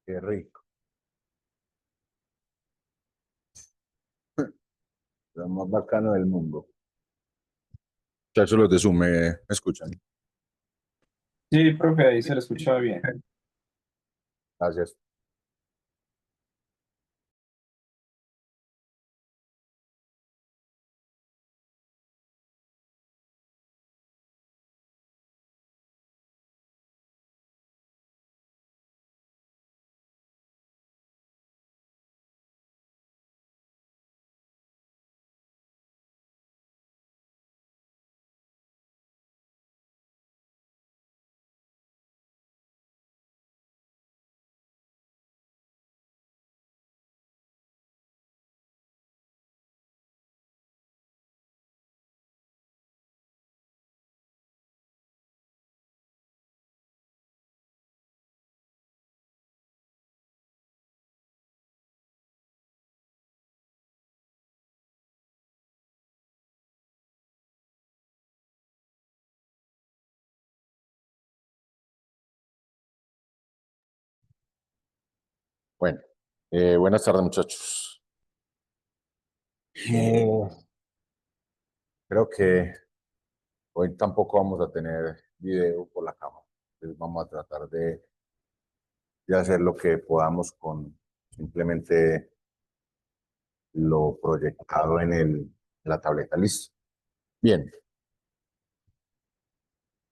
Qué rico. Lo más bacano del mundo. Muchachos, los de Zoom me escuchan. Sí, profe, ahí se lo escuchaba bien. Gracias. Bueno, buenas tardes, muchachos. Eh, Creo que hoy tampoco vamos a tener video por la cámara. Entonces vamos a tratar de hacer lo que podamos con simplemente lo proyectado en la tableta. Listo. Bien.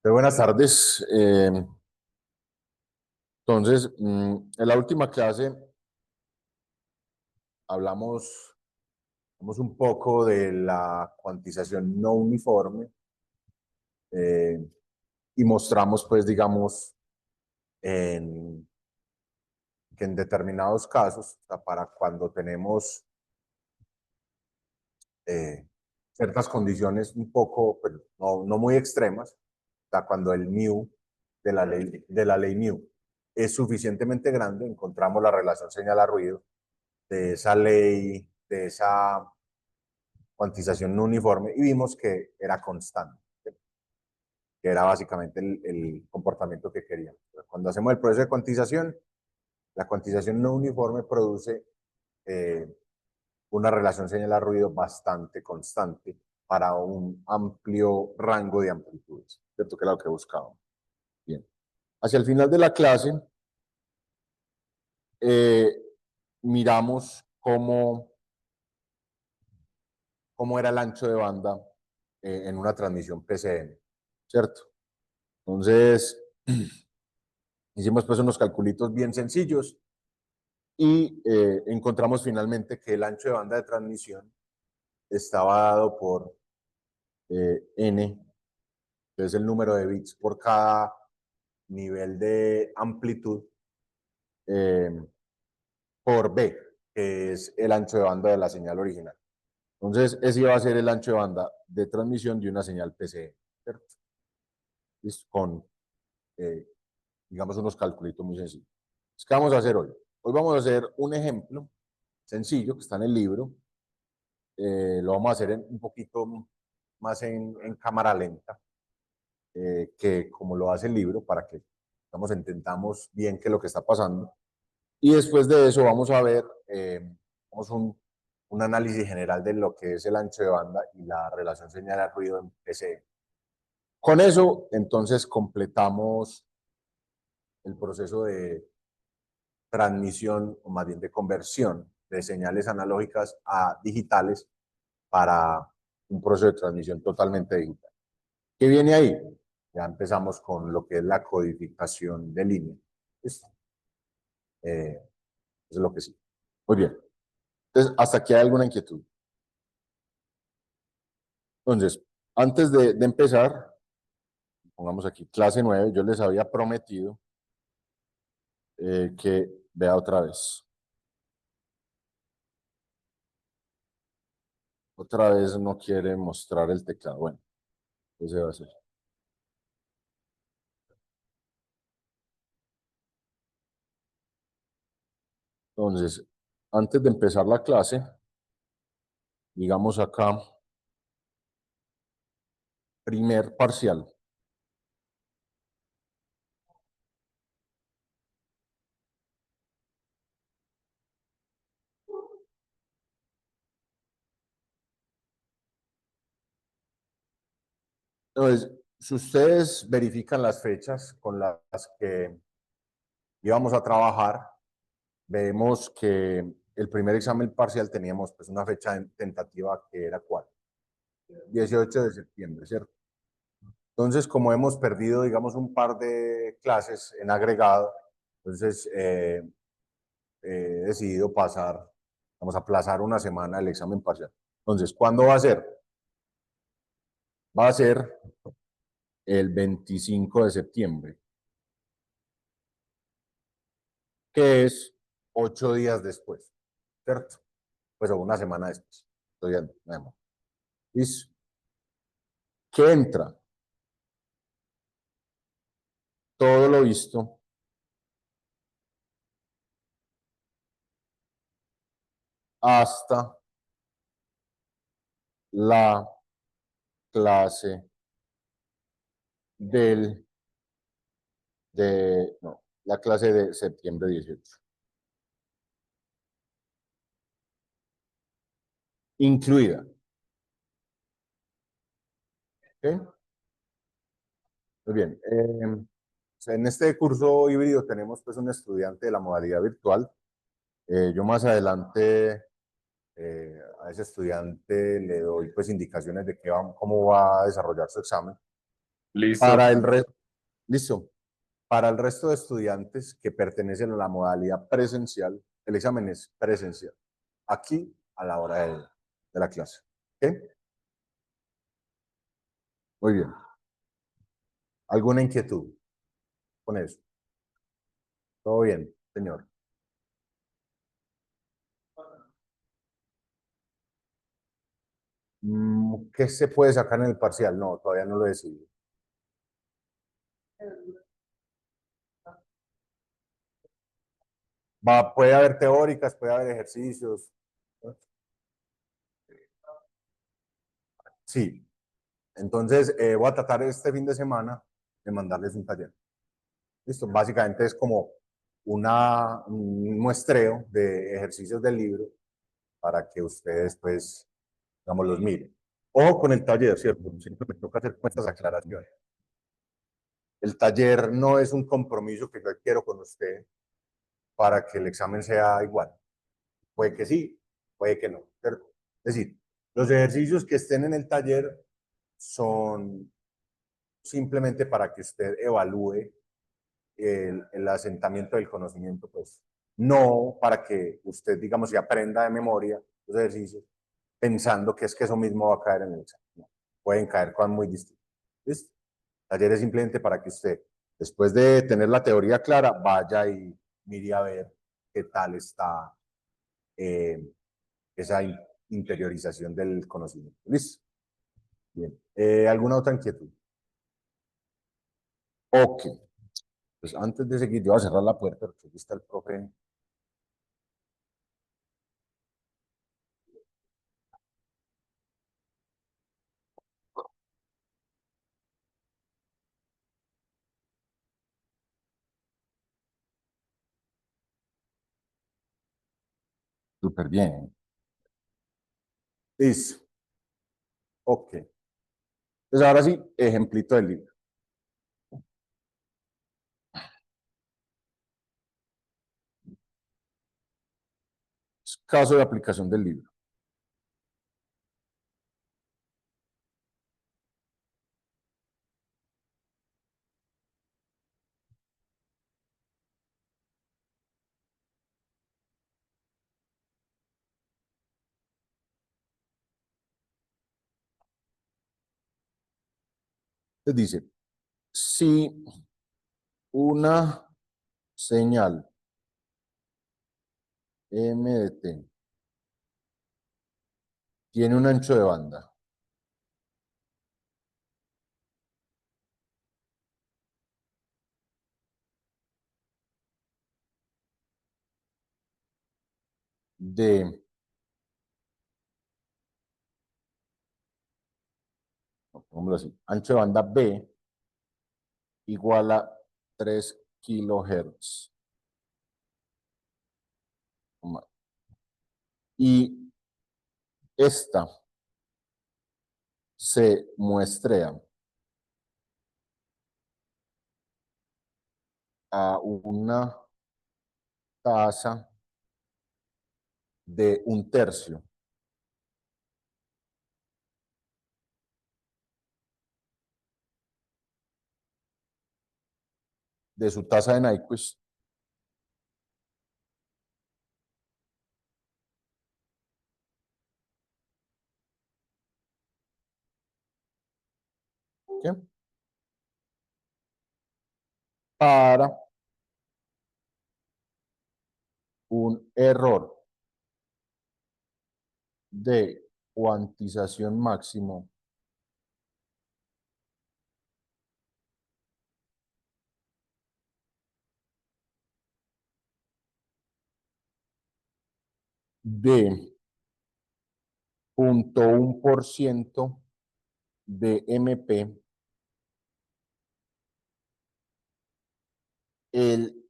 Buenas tardes. Entonces, en la última clase hablamos un poco de la cuantización no uniforme eh, y mostramos, pues, digamos, en, que en determinados casos, o sea, para cuando tenemos eh, ciertas condiciones un poco, pues, no muy extremas, o sea, cuando el mu de la ley mu es suficientemente grande, encontramos la relación señal a ruido de esa ley, de esa cuantización no uniforme, y vimos que era constante, que era básicamente el comportamiento que queríamos. Cuando hacemos el proceso de cuantización, la cuantización no uniforme produce eh, una relación señal-ruido bastante constante para un amplio rango de amplitudes, ¿cierto? Que era lo que buscábamos. Bien. Hacia el final de la clase, eh, miramos cómo era el ancho de banda en una transmisión PCM, ¿cierto? Entonces, hicimos pues unos calculitos bien sencillos y encontramos finalmente que el ancho de banda de transmisión estaba dado por n, que es el número de bits por cada nivel de amplitud, eh, por b, que es el ancho de banda de la señal original. Entonces, ese iba a ser el ancho de banda de transmisión de una señal PCM, ¿cierto? Con, eh, digamos, unos calculitos muy sencillos. ¿Qué vamos a hacer hoy? Hoy vamos a hacer un ejemplo sencillo que está en el libro. Lo vamos a hacer un poquito más en cámara lenta, que como lo hace el libro, para que entendamos bien qué es lo que está pasando. Y después de eso vamos a ver vamos un análisis general de lo que es el ancho de banda y la relación señal al ruido en PCM. Con eso, entonces, completamos el proceso de transmisión, o más bien de conversión de señales analógicas a digitales para un proceso de transmisión totalmente digital. ¿Qué viene ahí? Ya empezamos con lo que es la codificación de línea. ¿Listo? Eso es lo que sí. Muy bien. Entonces, ¿hasta aquí hay alguna inquietud? Entonces, antes de empezar, pongamos aquí clase 9, yo les había prometido que vea otra vez. Otra vez no quiere mostrar el teclado. Bueno, ¿qué se va a hacer? Entonces, antes de empezar la clase, digamos acá, primer parcial. Entonces, si ustedes verifican las fechas con las que íbamos a trabajar, vemos que el primer examen parcial teníamos pues una fecha tentativa que era ¿cuál? 18 de septiembre, ¿cierto? Entonces, como hemos perdido, digamos, un par de clases en agregado, entonces he decidido vamos a aplazar una semana el examen parcial. Entonces, ¿cuándo va a ser? Va a ser el 25 de septiembre, que es 8 días después, ¿cierto? Pues o una semana después. Estoy ya, ¿listo? ¿Qué entra? Todo lo visto hasta la clase no, la clase de septiembre 18. Incluida. ¿Ok? Muy bien. En este curso híbrido tenemos pues un estudiante de la modalidad virtual. Yo más adelante a ese estudiante le doy pues indicaciones de cómo va a desarrollar su examen. Listo. Para el resto, listo. Para el resto de estudiantes que pertenecen a la modalidad presencial, el examen es presencial. Aquí a la hora de la clase. ¿Ok? Muy bien. ¿Alguna inquietud con eso? ¿Todo bien, señor? ¿Qué se puede sacar en el parcial? No, todavía no lo he decidido. Puede haber teóricas, puede haber ejercicios. Sí. Entonces, voy a tratar este fin de semana de mandarles un taller. Listo. Básicamente es como un muestreo de ejercicios del libro para que ustedes, pues, digamos, los miren. Ojo con el taller, ¿cierto? Siempre me toca hacer estas aclaraciones. El taller no es un compromiso que yo quiero con usted para que el examen sea igual. Puede que sí, puede que no, ¿cierto? Es decir, los ejercicios que estén en el taller son simplemente para que usted evalúe el asentamiento del conocimiento, pues no para que usted, digamos, se aprenda de memoria los ejercicios pensando que es que eso mismo va a caer en el examen. No, pueden caer cosas muy distintas. ¿Listo? Taller es simplemente para que usted, después de tener la teoría clara, vaya y mire a ver qué tal está eh, esa interiorización del conocimiento. ¿Listo? Bien. ¿Alguna otra inquietud? Ok. Pues antes de seguir, yo voy a cerrar la puerta porque aquí está el profe. Súper bien. Listo. Ok. Pues ahora sí, ejemplito del libro. Caso de aplicación del libro. Entonces dice, si una señal M de T tiene un ancho de banda de, pongámoslo así, ancho de banda B igual a 3 kilohertz. Y esta se muestrea a una tasa de 1/3 de su tasa de Nyquist, ¿qué? Para un error de cuantización máximo de 0,1% de MP, el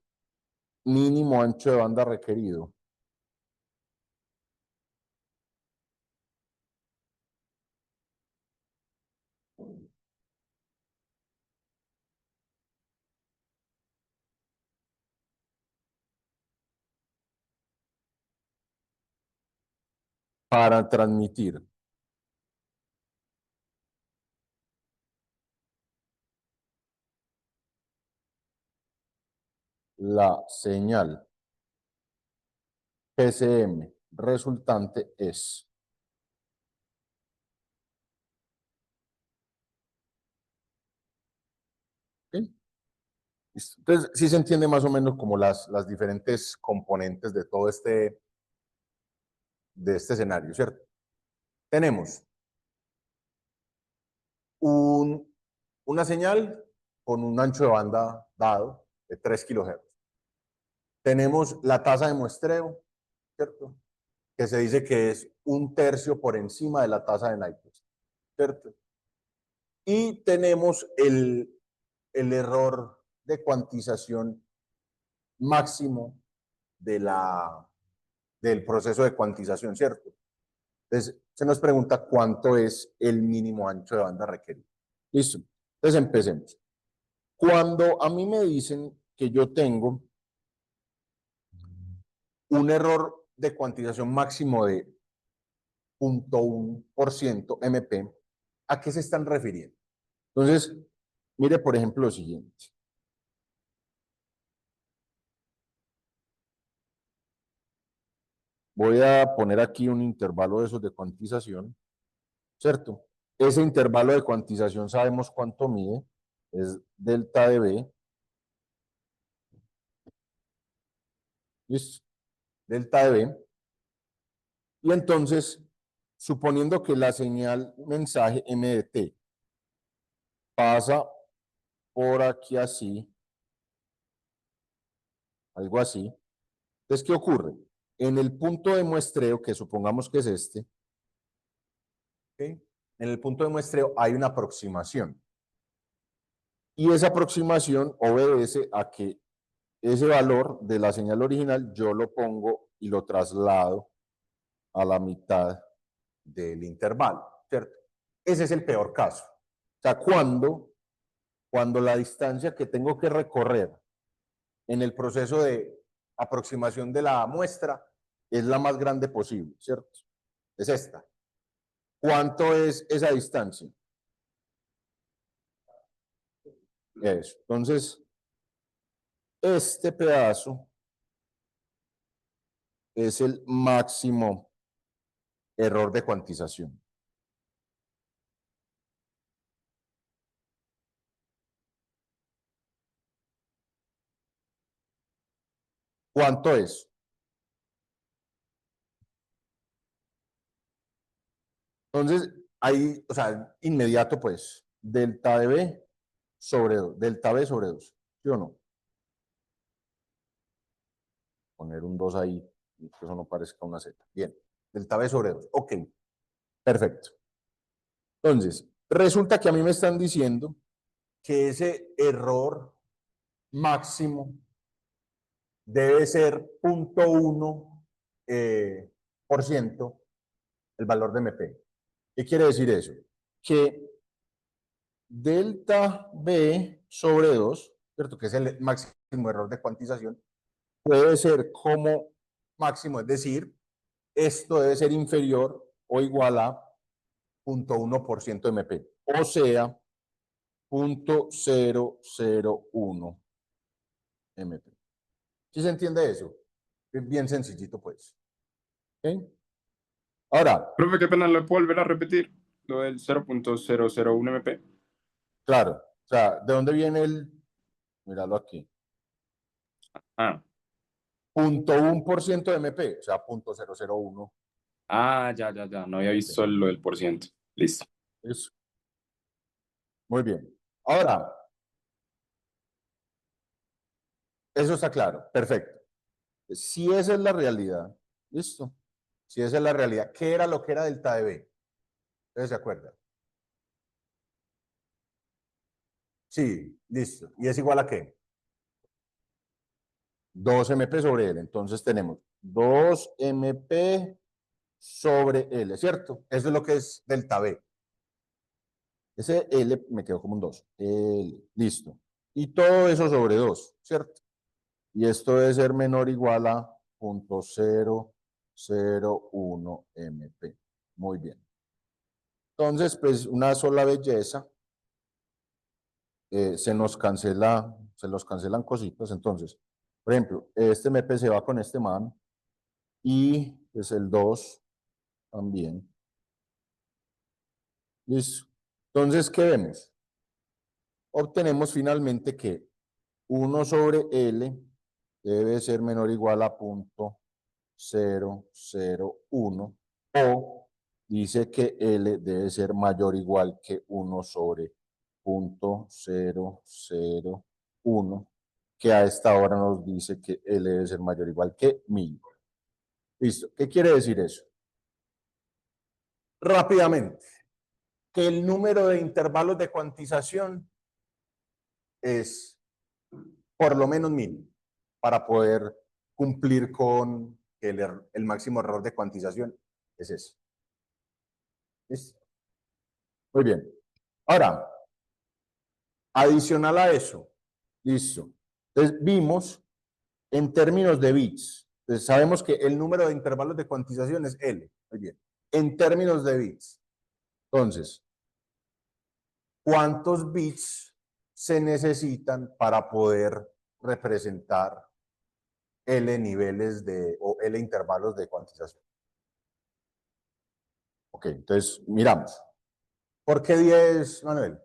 mínimo ancho de banda requerido. Para transmitir la señal PCM resultante es. ¿Okay? Entonces, sí se entiende más o menos como las diferentes componentes de todo de este escenario, ¿cierto? Tenemos una señal con un ancho de banda dado de 3 kHz. Tenemos la tasa de muestreo, ¿cierto? Que se dice que es 1/3 por encima de la tasa de Nyquist, ¿cierto? Y tenemos el error de cuantización máximo del proceso de cuantización, ¿cierto? Entonces, se nos pregunta cuánto es el mínimo ancho de banda requerido. Listo. Entonces, empecemos. Cuando a mí me dicen que yo tengo un error de cuantización máximo de 0,1% MP, ¿a qué se están refiriendo? Entonces, mire, por ejemplo, lo siguiente. Voy a poner aquí un intervalo de esos de cuantización, ¿cierto? Ese intervalo de cuantización sabemos cuánto mide, es delta de B, ¿listo? Delta de B. Y entonces, suponiendo que la señal mensaje M de T pasa por aquí así, algo así, entonces, ¿qué ocurre? En el punto de muestreo, que supongamos que es este, ¿okay? En el punto de muestreo hay una aproximación. Y esa aproximación obedece a que ese valor de la señal original yo lo pongo y lo traslado a la mitad del intervalo, ¿cierto? Ese es el peor caso. O sea, cuando la distancia que tengo que recorrer en el proceso de aproximación de la muestra es la más grande posible, ¿cierto? Es esta. ¿Cuánto es esa distancia? Eso. Entonces, este pedazo es el máximo error de cuantización. ¿Cuánto es? Entonces, ahí, o sea, inmediato, pues, delta de B sobre 2, delta B sobre 2, ¿sí o no? Poner un 2 ahí, y que eso no parezca una Z. Bien, delta B sobre 2, ok, perfecto. Entonces, resulta que a mí me están diciendo que ese error máximo debe ser 0,1 por ciento el valor de MP. ¿Qué quiere decir eso? Que delta B sobre 2, ¿cierto? Que es el máximo error de cuantización puede ser como máximo, es decir, esto debe ser inferior o igual a 0.1% MP, o sea, 0.001 MP. ¿Sí se entiende eso? Es bien sencillito, pues. ¿Okay? Ahora, Profe, qué pena, ¿lo puedo volver a repetir? Lo del 0.001 MP. claro, o sea, ¿de dónde viene el? Míralo aquí. Ah, 0.1% de MP, o sea, 0.001 ya. No había MP. visto lo del por ciento. Listo. Eso. Muy bien. Ahora, eso está claro. Perfecto. Si esa es la realidad, listo. Si esa es la realidad, ¿qué era lo que era delta de B? ¿Ustedes se acuerdan? Sí, listo. ¿Y es igual a qué? 2 MP sobre L. Entonces tenemos 2 MP sobre L, ¿cierto? Eso es lo que es delta B. Ese L me quedó como un 2. L, listo. Y todo eso sobre 2, ¿cierto? Y esto debe ser menor o igual a 0.001 MP. Muy bien. Entonces, pues una sola belleza. Se nos cancelan cositas. Entonces, por ejemplo, este MP se va con este man y pues el 2 también. Listo. Entonces, ¿qué vemos? Obtenemos finalmente que 1 sobre L debe ser menor o igual a 0.001 o dice que L debe ser mayor o igual que 1 sobre 0.001, que a esta hora nos dice que L debe ser mayor o igual que 1000. Listo. ¿Qué quiere decir eso? Rápidamente, que el número de intervalos de cuantización es por lo menos 1000 para poder cumplir con el máximo error de cuantización. Es eso. ¿Listo? Muy bien. Ahora, adicional a eso, listo. Entonces, vimos en términos de bits. Entonces, sabemos que el número de intervalos de cuantización es L. Muy bien. En términos de bits. Entonces, ¿cuántos bits se necesitan para poder representar L niveles o L intervalos de cuantización? Ok, entonces miramos. ¿Por qué 10, Manuel?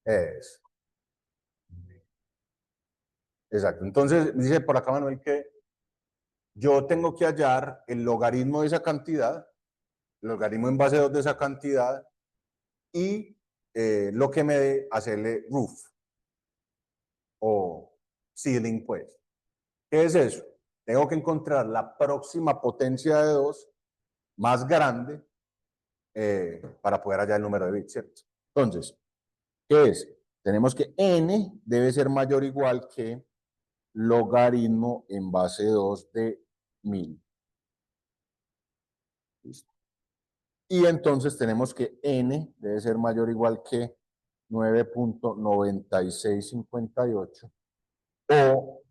Es. Exacto. Entonces, dice por acá Manuel que yo tengo que hallar el logaritmo de esa cantidad, el logaritmo en base 2 de esa cantidad y lo que me dé hacerle roof o ceiling, pues. ¿Qué es eso? Tengo que encontrar la próxima potencia de 2 más grande para poder hallar el número de bits, ¿cierto? Entonces, ¿qué es? Tenemos que n debe ser mayor o igual que logaritmo en base 2 de 1000. ¿Listo? Y entonces tenemos que n debe ser mayor o igual que 9.9658 o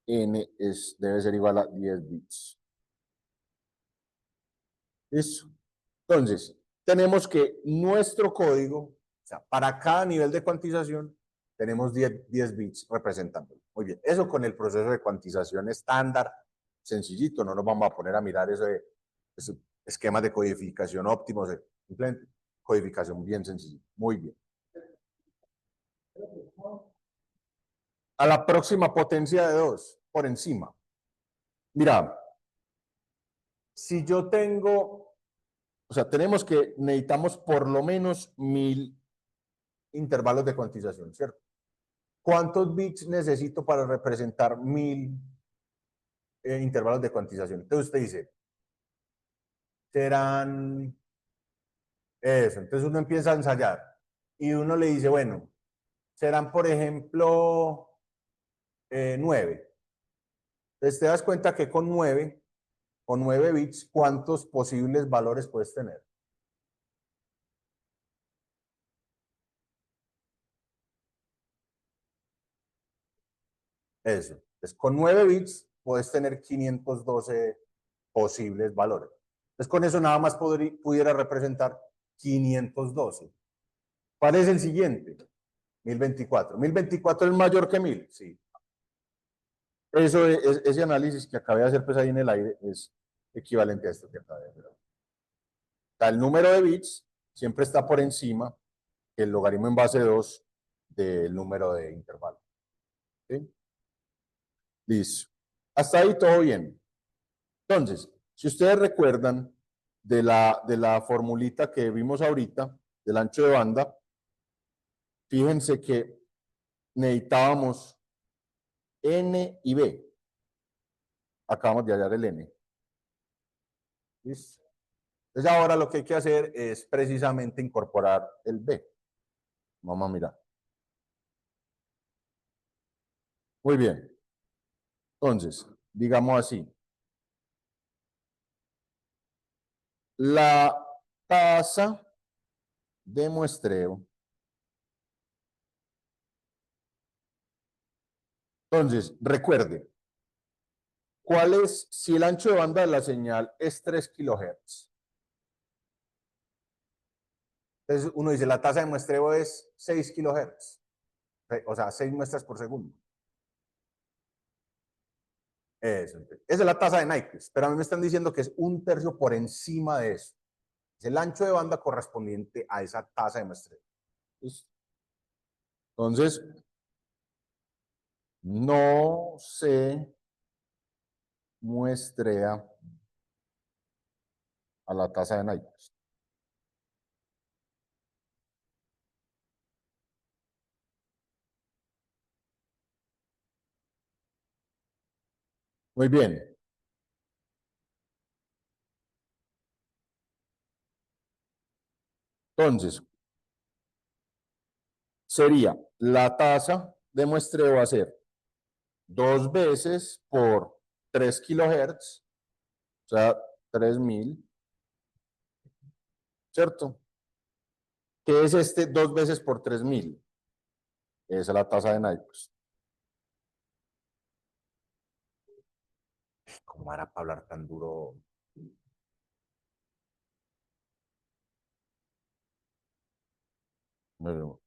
n debe ser igual a 10 bits. ¿Listo? Entonces, tenemos que nuestro código, o sea, para cada nivel de cuantización, tenemos 10 bits representándolo. Muy bien, eso con el proceso de cuantización estándar, sencillito, no nos vamos a poner a mirar eso de esquemas de codificación óptimos, simplemente codificación bien sencilla. Muy bien. A la próxima potencia de 2, por encima. Mira, si yo tengo, o sea, necesitamos por lo menos 1000 intervalos de cuantización, ¿cierto? ¿Cuántos bits necesito para representar 1000 intervalos de cuantización? Entonces usted dice, serán eso. Entonces uno empieza a ensayar y uno le dice, bueno, serán por ejemplo 9. Entonces te das cuenta que con 9 bits, ¿cuántos posibles valores puedes tener? Eso. Entonces, con 9 bits puedes tener 512 posibles valores. Entonces, con eso nada más pudiera representar 512. ¿Cuál es el siguiente? 1024. ¿1024 es mayor que 1000? Sí. Eso ese análisis que acabé de hacer pues ahí en el aire es equivalente a esto que acabé de hacer. O sea, el número de bits siempre está por encima del logaritmo en base 2 del número de intervalos. ¿Sí? Listo. Hasta ahí todo bien. Entonces, si ustedes recuerdan de la formulita que vimos ahorita, del ancho de banda, fíjense que necesitábamos N y B. Acabamos de hallar el N. ¿Listo? Entonces ahora lo que hay que hacer es precisamente incorporar el B. Vamos a mirar. Muy bien. Entonces, digamos así. La tasa de muestreo. Entonces, recuerde, ¿cuál es, si el ancho de banda de la señal es 3 kilohertz? Entonces uno dice, la tasa de muestreo es 6 kilohertz, o sea, 6 muestras por segundo. Eso. Esa es la tasa de Nyquist, pero a mí me están diciendo que es un tercio por encima de eso. Es el ancho de banda correspondiente a esa tasa de muestreo. ¿Listo? Entonces, no se muestrea a la tasa de Nyquist. Muy bien. Entonces, sería la tasa de muestreo va a ser 2 veces por 3 kilohertz, o sea, 3000, ¿cierto? ¿Qué es este 2 veces por 3000? Esa es la tasa de Nyquist. ¿Cómo era para hablar tan duro? Bueno,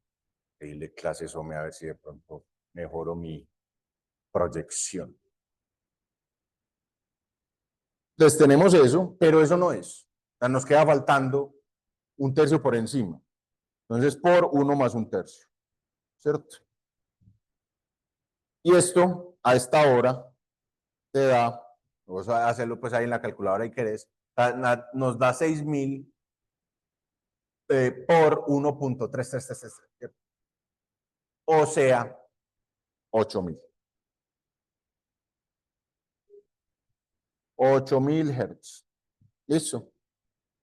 pedirle clases o a ver si de pronto mejoro mi proyección. Entonces tenemos eso, pero eso no es. O sea, nos queda faltando un tercio por encima. Entonces, por 1 más un tercio, ¿cierto? Y esto, a esta hora, te da, vamos a hacerlo pues ahí en la calculadora y querés, nos da 6000 por 1.3333, o sea, 8000. 8000 Hz. Listo.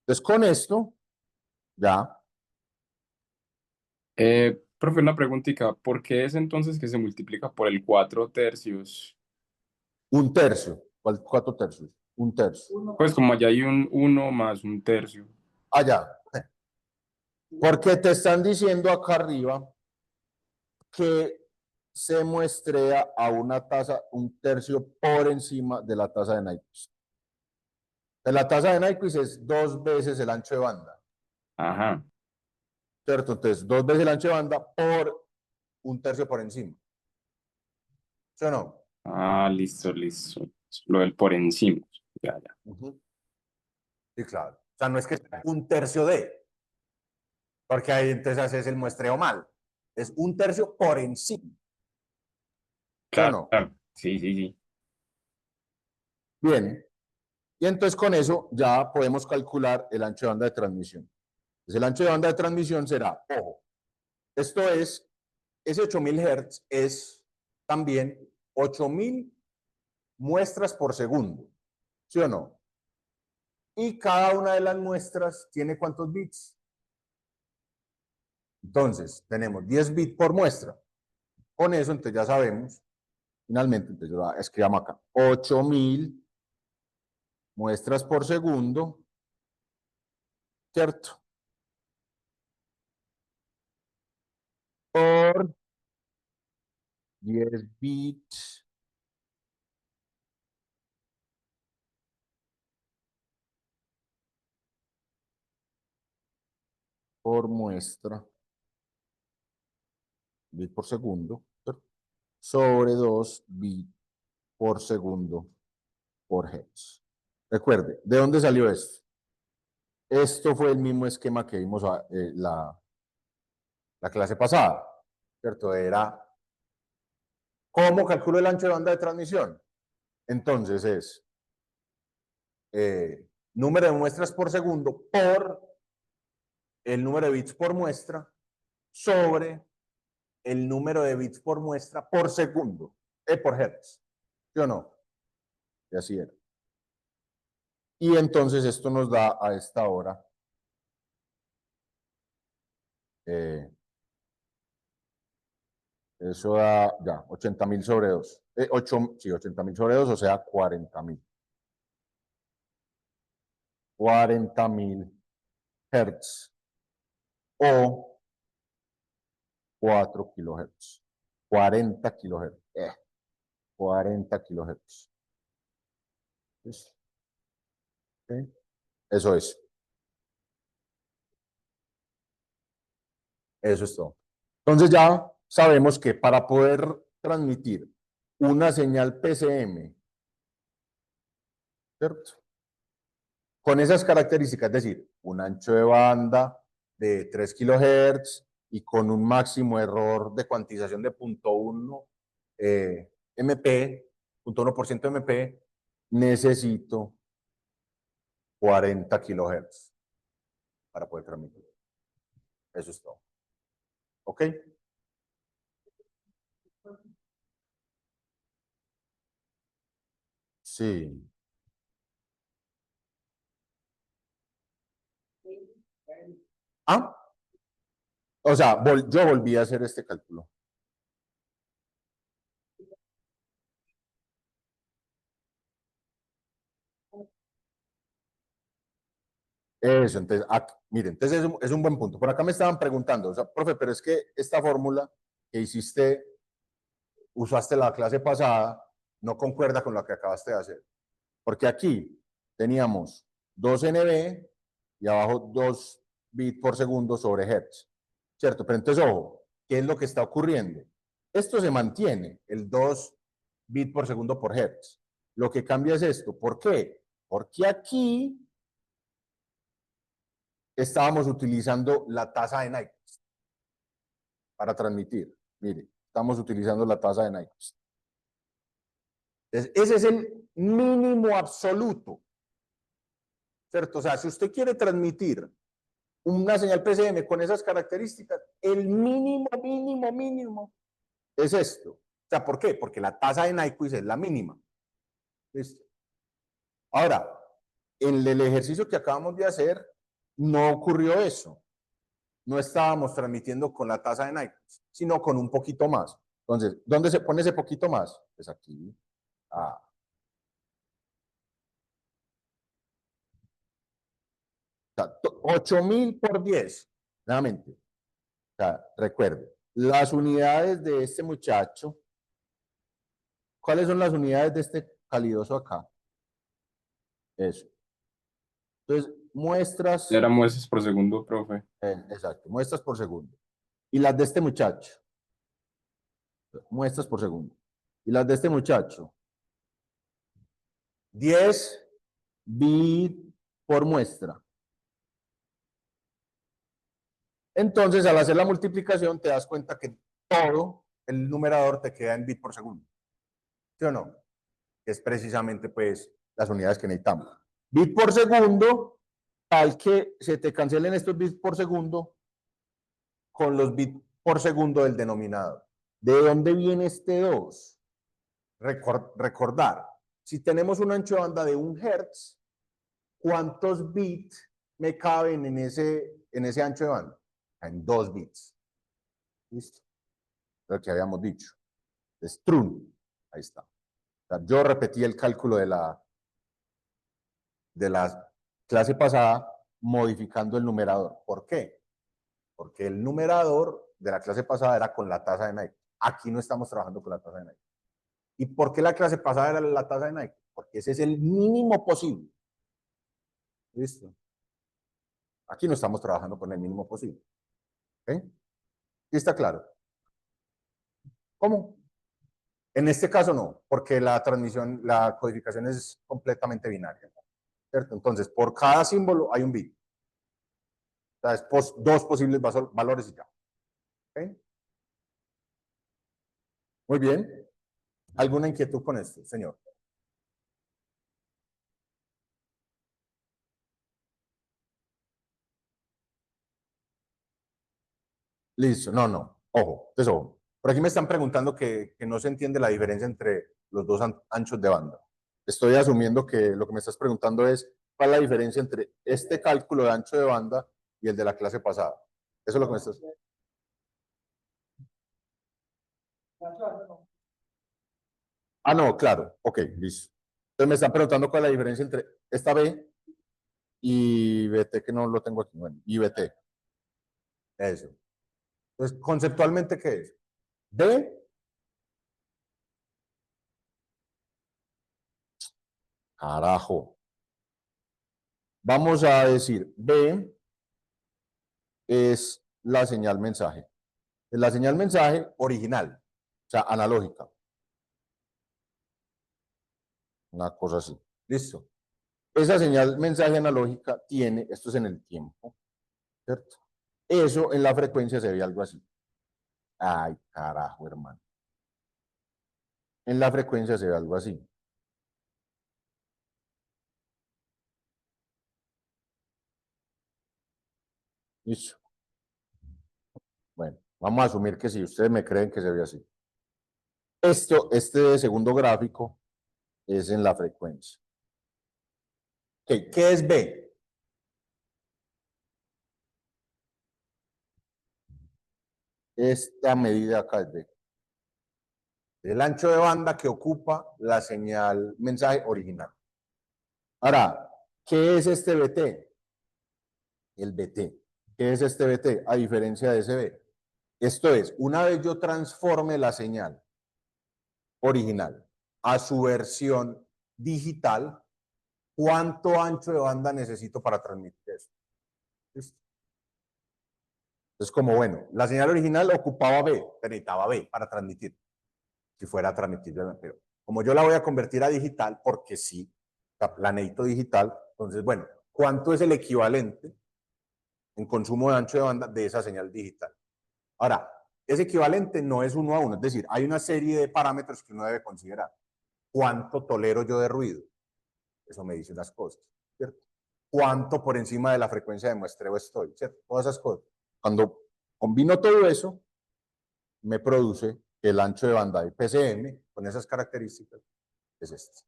Entonces, con esto, ya, Profe, una preguntita, ¿por qué es entonces que se multiplica por el 4 tercios? un tercio. ¿Cuántos tercios? Un tercio. Pues como allá hay un 1 más un tercio. Allá. Porque te están diciendo acá arriba que se muestrea a una tasa, un tercio por encima de la tasa de Nyquist. La tasa de Nyquist es 2 veces el ancho de banda, Ajá. ¿cierto? Entonces, 2 veces el ancho de banda por un tercio por encima. ¿Sí o no? Ah, listo, listo. Lo del por encima. Ya, ya. Sí, claro. O sea, no es que sea un tercio de, porque ahí entonces haces el muestreo mal. Es un tercio por encima. ¿Sí o Claro, no? claro. Sí, sí, sí. Bien. Y entonces con eso ya podemos calcular el ancho de banda de transmisión. Entonces el ancho de banda de transmisión será, ojo, esto es, ese 8000 Hz es también 8000 muestras por segundo. ¿Sí o no? Y cada una de las muestras tiene ¿cuántos bits? Entonces, tenemos 10 bits por muestra. Con eso, entonces ya sabemos, finalmente, entonces yo escribamos acá, 8000 muestras por segundo, ¿cierto? Por 10 bits por muestra, bit por segundo, ¿cierto? Sobre 2 bits por segundo por hertz. Recuerde, ¿de dónde salió esto? Esto fue el mismo esquema que vimos la clase pasada, ¿cierto? Era, ¿cómo calculo el ancho de banda de transmisión? Entonces es número de muestras por segundo por el número de bits por muestra sobre el número de bits por muestra por segundo, por hertz, ¿sí o no? Y así era. Y entonces esto nos da a esta hora eso da ya 80.000 sobre 2. 80.000 sobre 2, o sea, 40.000. 40.000 hertz o 4 kilohertz. 40 kilohertz. 40 kilohertz. ¿Sí? Eso es. Eso es todo. Entonces ya sabemos que para poder transmitir una señal PCM, ¿cierto? Con esas características, es decir, un ancho de banda de 3 kilohertz y con un máximo error de cuantización de 0.1 MP, 0.1% MP, necesito 40 kilohertz para poder transmitir. Eso es todo. ¿Ok? Sí. Ah, o sea, yo volví a hacer este cálculo. Eso, entonces, miren, entonces es un buen punto. Por acá me estaban preguntando, o sea, profe, pero es que esta fórmula que hiciste, usaste la clase pasada, no concuerda con lo que acabaste de hacer. Porque aquí teníamos 2 NB y abajo 2 bits por segundo sobre hertz. ¿Cierto? Pero entonces, ojo, ¿qué es lo que está ocurriendo? Esto se mantiene, el 2 bits por segundo por hertz. Lo que cambia es esto. ¿Por qué? Porque aquí estábamos utilizando la tasa de Nyquist para transmitir. Mire, estamos utilizando la tasa de Nyquist. Ese es el mínimo absoluto, ¿cierto? O sea, si usted quiere transmitir una señal PCM con esas características, el mínimo es esto. O sea, ¿por qué? Porque la tasa de Nyquist es la mínima. ¿Listo? Ahora, en el ejercicio que acabamos de hacer, no ocurrió eso. No estábamos transmitiendo con la tasa de Nyquist, sino con un poquito más. Entonces, ¿dónde se pone ese poquito más? Pues aquí. Ah. O sea, 8.000 por 10. Nuevamente. O sea, recuerde, las unidades de este muchacho, ¿cuáles son las unidades de este calidoso acá? Eso. Entonces, muestras, Era muestras por segundo, profe. exacto, muestras por segundo. Y las de este muchacho, muestras por segundo. Y las de este muchacho, 10 bits por muestra. Entonces, al hacer la multiplicación, te das cuenta que todo el numerador te queda en bit por segundo. ¿Sí o no? Es precisamente, pues, las unidades que necesitamos. Bit por segundo, tal que se te cancelen estos bits por segundo con los bits por segundo del denominador. ¿De dónde viene este 2? Recordar, si tenemos un ancho de banda de 1 Hz, ¿cuántos bits me caben en ese ancho de banda? En 2 bits. ¿Listo? Lo que habíamos dicho. Strun. Ahí está. O sea, yo repetí el cálculo de la clase pasada modificando el numerador. ¿Por qué? Porque el numerador de la clase pasada era con la tasa de Nyquist. Aquí no estamos trabajando con la tasa de Nyquist. ¿Y por qué la clase pasada era la tasa de Nyquist? Porque ese es el mínimo posible. ¿Listo? Aquí no estamos trabajando con el mínimo posible. ¿Ok? ¿Sí está claro? ¿Cómo? En este caso no, porque la transmisión, la codificación es completamente binaria, ¿cierto? Entonces, por cada símbolo hay un bit. O sea, es dos posibles valores y ya. ¿Ok? Muy bien. ¿Alguna inquietud con esto, señor? Listo. No, no. Ojo, entonces ojo. Por aquí me están preguntando que no se entiende la diferencia entre los dos anchos de banda. Estoy asumiendo que lo que me estás preguntando es cuál es la diferencia entre este cálculo de ancho de banda y el de la clase pasada. Eso es lo que me estás... Ah, no, claro. Ok, listo. Entonces me están preguntando cuál es la diferencia entre esta B y BT, que no lo tengo aquí. Bueno, y BT. Eso. Entonces, conceptualmente, ¿qué es? B, carajo. Vamos a decir, B es la señal mensaje. Es la señal mensaje original, o sea, analógica. Una cosa así. Listo. Esa señal mensaje analógica tiene, esto es en el tiempo, ¿cierto? Eso en la frecuencia se ve algo así. Ay, carajo, hermano. En la frecuencia se ve algo así. Listo. Bueno, vamos a asumir que sí, ustedes me creen que se ve así. Este segundo gráfico es en la frecuencia. Okay, ¿qué es B? Esta medida acá es B. El ancho de banda que ocupa la señal mensaje original. Ahora, ¿qué es este BT? El BT. ¿Qué es este BT? A diferencia de ese B. Esto es, una vez yo transforme la señal original a su versión digital, ¿cuánto ancho de banda necesito para transmitir eso? ¿Listo? Entonces, como bueno, la señal original ocupaba B, pero necesitaba B para transmitir, si fuera a transmitir, pero como yo la voy a convertir a digital, porque sí, la necesito digital, entonces, bueno, ¿cuánto es el equivalente en consumo de ancho de banda de esa señal digital? Ahora, ese equivalente no es uno a uno, es decir, hay una serie de parámetros que uno debe considerar. ¿Cuánto tolero yo de ruido? Eso me dice unas cosas, ¿cierto? ¿Cuánto por encima de la frecuencia de muestreo estoy? ¿Cierto? Todas esas cosas. Cuando combino todo eso, me produce el ancho de banda de PCM con esas características, es este,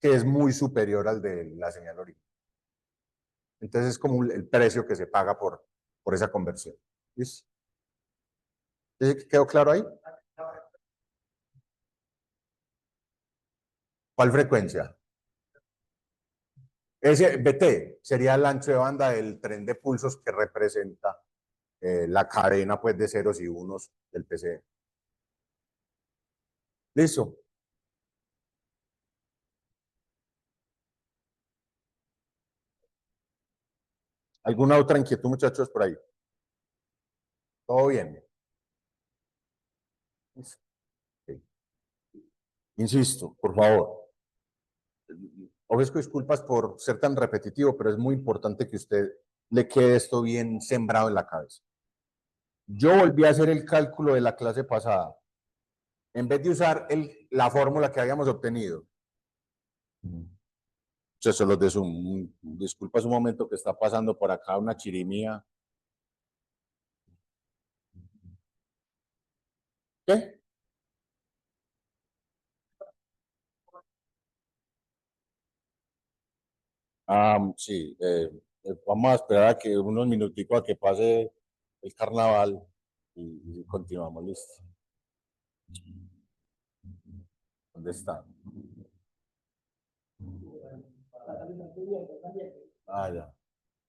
que es muy superior al de la señal original. Entonces es como el precio que se paga por esa conversión. ¿Listo? ¿Quedó claro ahí? ¿Cuál frecuencia? Ese BT sería el ancho de banda del tren de pulsos que representa la cadena pues, de ceros y unos del PC. ¿Listo? ¿Alguna otra inquietud, muchachos, por ahí? ¿Todo bien? Okay. Insisto, por favor, ofrezco disculpas por ser tan repetitivo, pero es muy importante que usted le quede esto bien sembrado en la cabeza. Yo volví a hacer el cálculo de la clase pasada. En vez de usar la fórmula que habíamos obtenido, eso los de Zoom, disculpas un momento que está pasando por acá una chirimía. ¿Qué? Sí, vamos a esperar a que unos minuticos a que pase el carnaval y continuamos, listo. ¿Dónde está? Ah, ya.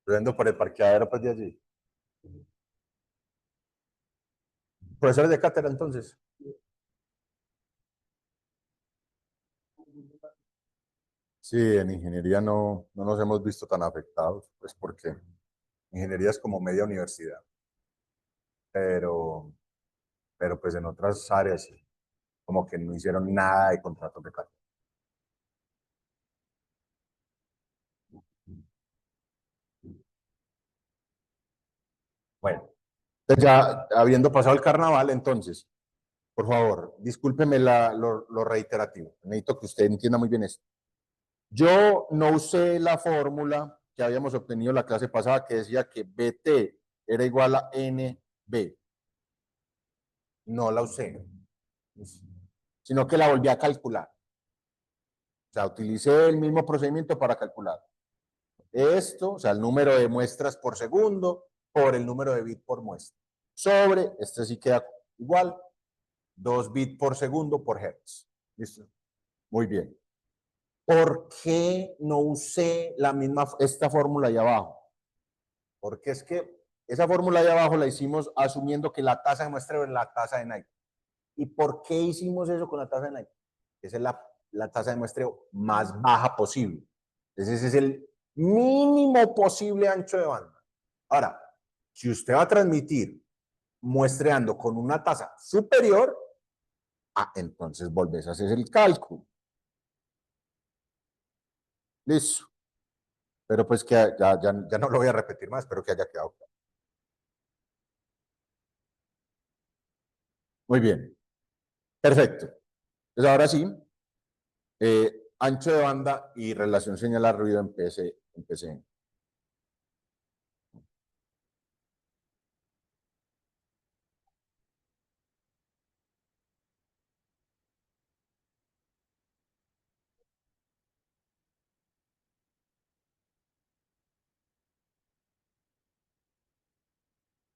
Estoy por el parqueadero pues de allí. Profesores de cátedra, entonces. Sí, en ingeniería no nos hemos visto tan afectados, pues porque Ingeniería es como media universidad, pero, pero pues en otras áreas sí, como que no hicieron nada de contrato de calidad. Bueno, pues ya habiendo pasado el carnaval, entonces, por favor, discúlpeme lo reiterativo. Necesito que usted entienda muy bien esto. Yo no usé la fórmula que habíamos obtenido la clase pasada que decía que BT era igual a NB. No la usé, sino que la volví a calcular. O sea, utilicé el mismo procedimiento para calcular esto, o sea, el número de muestras por segundo por el número de bits por muestra. Sobre, este sí queda igual, 2 bits por segundo por hertz. ¿Listo? Muy bien. ¿Por qué no usé esta fórmula ahí abajo? Porque es que esa fórmula ahí abajo la hicimos asumiendo que la tasa de muestreo es la tasa de Knight. ¿Y por qué hicimos eso con la tasa de Knight? Esa es la tasa de muestreo más baja posible. Entonces ese es el mínimo posible ancho de banda. Ahora, si usted va a transmitir muestreando con una tasa superior, entonces volvés a hacer el cálculo. Listo. Pero pues que ya no lo voy a repetir más, espero que haya quedado claro. Muy bien. Perfecto. Entonces ahora sí, ancho de banda y relación señal-ruido en PCM.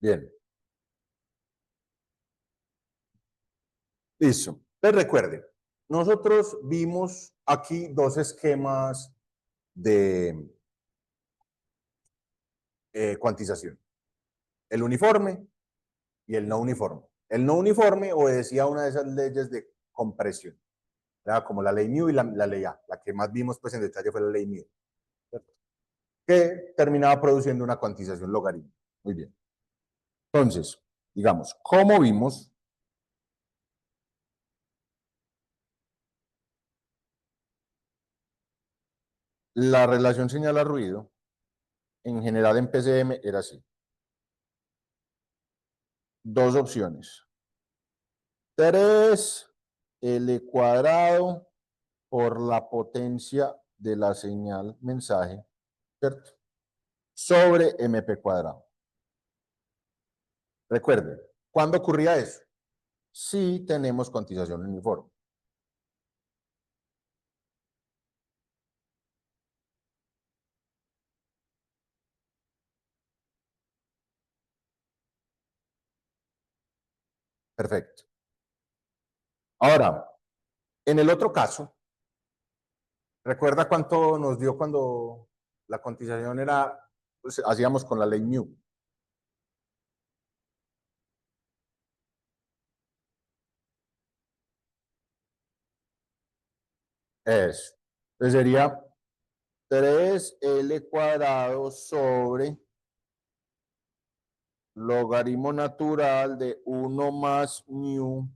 Bien, listo. Entonces recuerden, nosotros vimos aquí dos esquemas de cuantización. El uniforme y el no uniforme. El no uniforme obedecía a una de esas leyes de compresión, ¿verdad? Como la ley mu y la ley A. La que más vimos pues en detalle fue la ley mu, ¿cierto? Que terminaba produciendo una cuantización logarítmica. Muy bien. Entonces, digamos, ¿cómo vimos la relación señal a ruido? En general en PCM era así. Dos opciones. 3L cuadrado por la potencia de la señal mensaje, ¿cierto? Sobre MP cuadrado. Recuerden, ¿cuándo ocurría eso? Si tenemos cuantización uniforme. Perfecto. Ahora, en el otro caso, ¿recuerda cuánto nos dio cuando la cuantización era, pues, hacíamos con la ley mu? Eso. Entonces sería 3L cuadrado sobre logaritmo natural de 1 más mu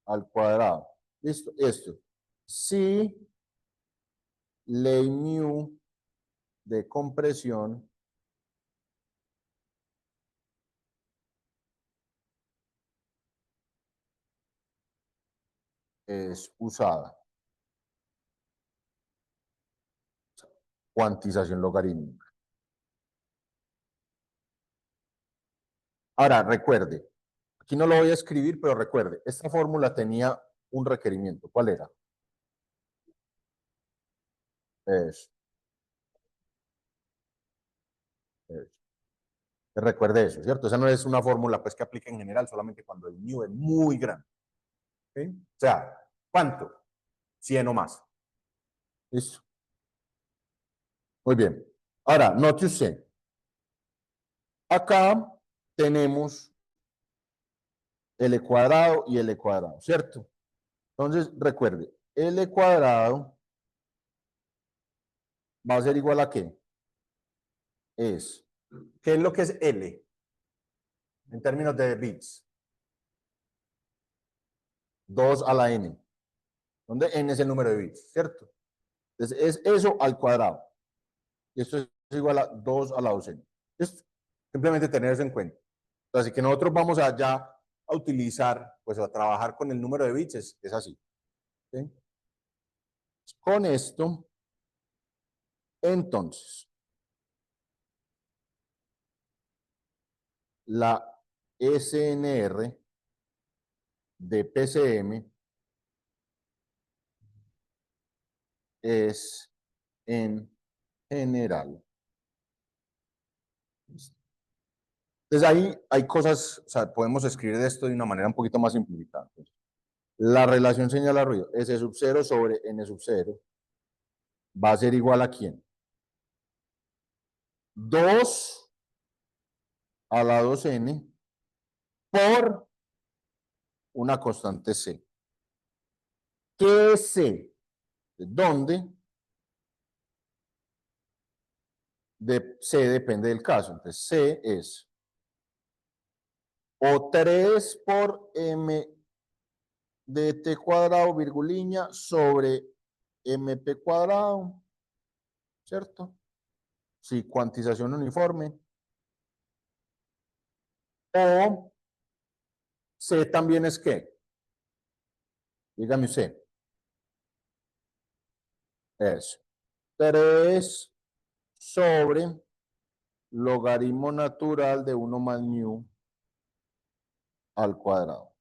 al cuadrado. ¿Listo? Esto. Si ley mu de compresión es usada. Cuantización logarítmica. Ahora, recuerde, aquí no lo voy a escribir, pero recuerde, esta fórmula tenía un requerimiento. ¿Cuál era? Es, es. Recuerde eso, ¿cierto? Esa no es una fórmula pues, que aplica en general, solamente cuando el mu es muy grande. ¿Sí? O sea, ¿cuánto? 100 o más. ¿Listo? Muy bien. Ahora, note usted, acá tenemos L cuadrado y L cuadrado, ¿cierto? Entonces, recuerde, L cuadrado va a ser igual a ¿qué? Es ¿Qué es lo que es L en términos de bits? 2 a la n, donde n es el número de bits, ¿cierto? Entonces es eso al cuadrado. Y esto es igual a 2 a la docena. Es simplemente tener eso en cuenta. Así que nosotros vamos allá a utilizar, pues a trabajar con el número de bits, es así. ¿Sí? Con esto, entonces, la SNR de PCM es en general. Entonces ahí hay cosas, o sea, podemos escribir esto de una manera un poquito más simplificada. La relación señal a ruido, S sub 0 sobre N sub 0, va a ser igual a ¿quién? 2 a la 2n por una constante C. ¿Qué es C? ¿Dónde? C depende del caso. Entonces, C es o 3 por M de T cuadrado, virguliña, sobre MP cuadrado, ¿cierto? Sí, cuantización uniforme. O C también es ¿qué? Dígame usted. Es 3 sobre logaritmo natural de 1 más mu al cuadrado.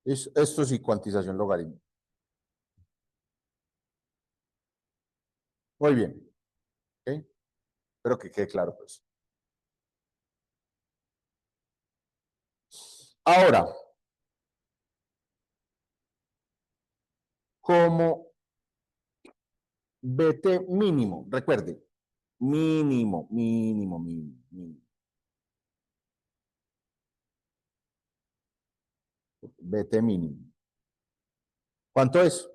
Esto sí, cuantización logaritmo. Muy bien. ¿Okay? Espero que quede claro, pues. Ahora, como BT mínimo, recuerde, mínimo, mínimo, mínimo, mínimo. BT mínimo. ¿Cuánto es?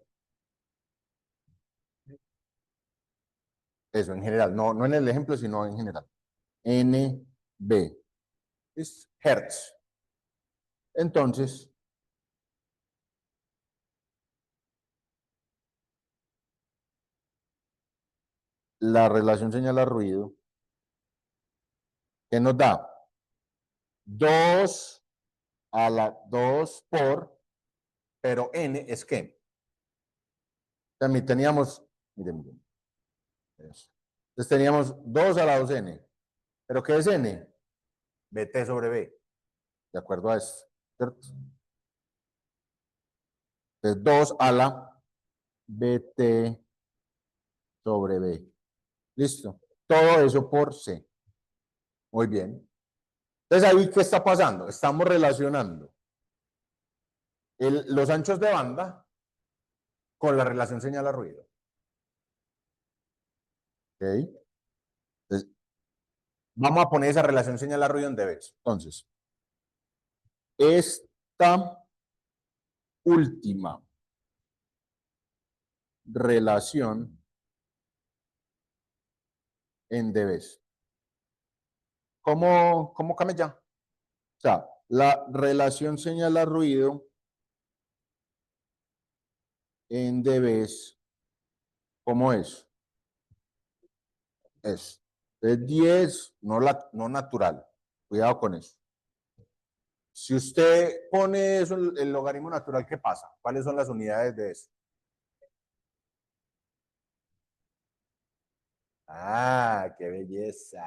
Eso en general, no, no en el ejemplo, sino en general. NB es Hertz. Entonces, la relación señal a ruido, que nos da 2 a la 2 por, pero n es qué. También teníamos, miren, miren, eso. Entonces teníamos 2 a la 2n, pero ¿qué es n? BT sobre B, de acuerdo a esto, ¿cierto? Entonces 2 a la BT sobre B. Listo. Todo eso por C. Muy bien. Entonces ahí, ¿qué está pasando? Estamos relacionando los anchos de banda con la relación señal a ruido. ¿Ok? Entonces, vamos a poner esa relación señal a ruido en dBs. Entonces, esta última relación en dBs. ¿Cómo camella? O sea, la relación señal a ruido en dBs, ¿cómo es? Es 10, no natural. Cuidado con eso. Si usted pone eso, el logaritmo natural, ¿qué pasa? ¿Cuáles son las unidades de eso? Ah, qué belleza.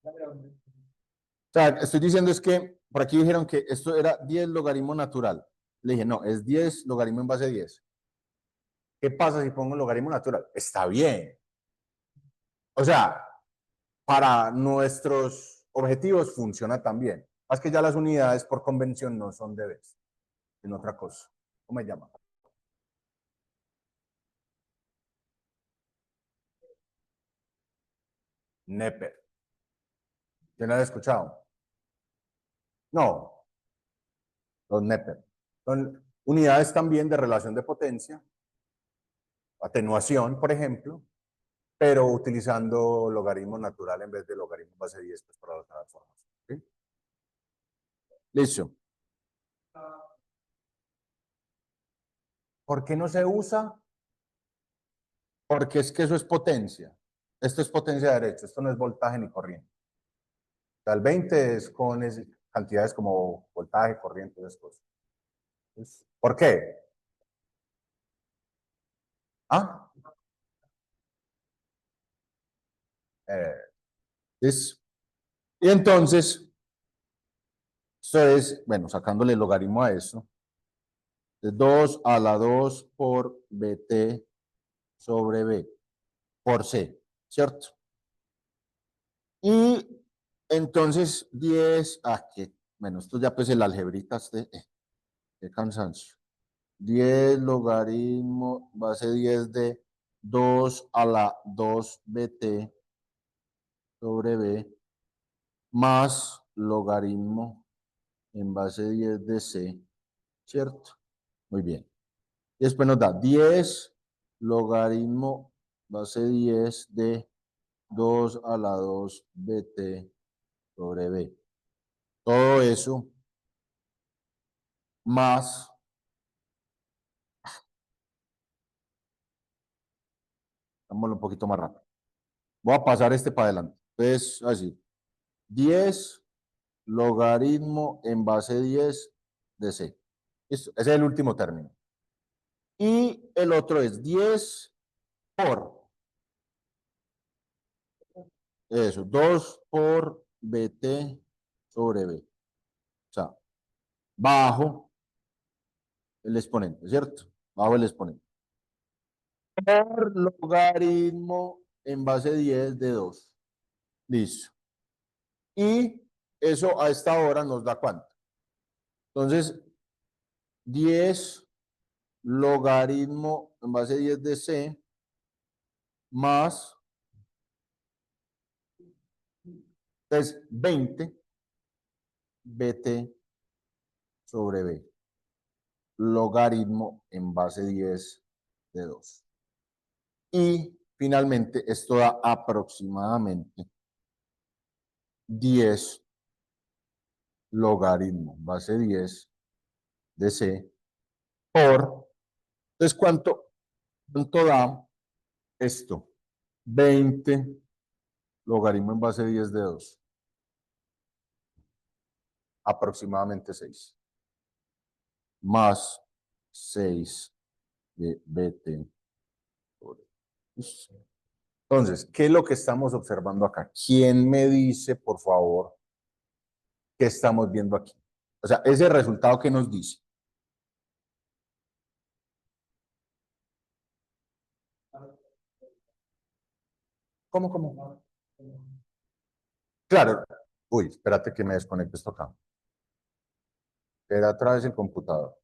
O sea, estoy diciendo es que por aquí dijeron que esto era 10 logaritmo natural. Le dije, no, es 10 logaritmo en base 10. ¿Qué pasa si pongo un logaritmo natural? Está bien. O sea, para nuestros objetivos funciona también. Es que ya las unidades por convención no son dBs, en otra cosa. ¿Cómo se llama? Neper. ¿Quién lo ha escuchado? No. los NEPER. Son unidades también de relación de potencia, atenuación, por ejemplo, pero utilizando logaritmo natural en vez de logaritmo base 10 pues, para la transformación. ¿Sí? Listo. ¿Por qué no se usa? Porque es que eso es potencia. Esto es potencia de derecho, esto no es voltaje ni corriente. O sea, el 20 es con cantidades como voltaje, corriente, esas cosas. ¿Por qué? ¿Ah? Es, y entonces, esto es, bueno, sacándole el logaritmo a eso, es 2 a la 2 por BT sobre B por C, ¿cierto? Y entonces 10, bueno, esto ya pues el algebrita, qué cansancio. 10 logaritmo base 10 de 2 a la 2 BT sobre B más logaritmo en base 10 de C, ¿cierto? Muy bien. Y después nos da 10 logaritmo base 10 de 2 a la 2 BT sobre B. Todo eso más, hagámoslo un poquito más rápido. Voy a pasar este para adelante. Entonces, así, 10 logaritmo en base 10 de C. Listo, ese es el último término. Y el otro es 10 por, eso, 2 por BT sobre B. O sea, bajo el exponente, ¿cierto? Bajo el exponente. Por logaritmo en base 10 de 2. Listo. Y eso a esta hora nos da ¿cuánto? Entonces, 10 logaritmo en base 10 de C más, entonces 20 BT sobre B. Logaritmo en base 10 de 2. Y finalmente esto da aproximadamente 10 logaritmo base 10 de C por, entonces ¿cuánto da esto? 20 logaritmo en base 10 de 2. Aproximadamente 6. Más 6 de BT. Entonces, ¿qué es lo que estamos observando acá? ¿Quién me dice, por favor, qué estamos viendo aquí? O sea, ese resultado que nos dice. ¿Cómo? Claro. Uy, espérate que me desconecte esto acá. Era otra vez el computador.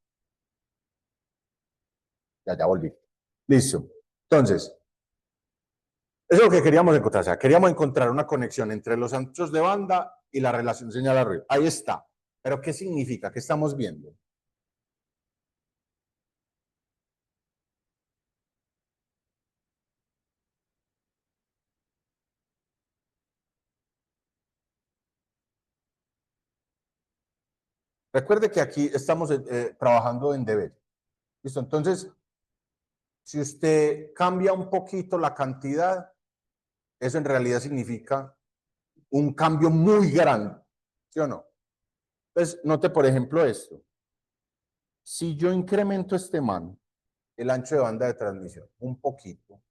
Ya volví. Listo. Entonces, eso es lo que queríamos encontrar. O sea, queríamos encontrar una conexión entre los anchos de banda y la relación señal-ruido. Ahí está. Pero ¿qué significa? ¿Qué estamos viendo? Recuerde que aquí estamos trabajando en deber. ¿Listo? Entonces, si usted cambia un poquito la cantidad, eso en realidad significa un cambio muy grande. ¿Sí o no? Entonces, note por ejemplo esto. Si yo incremento este man, el ancho de banda de transmisión, un poquito,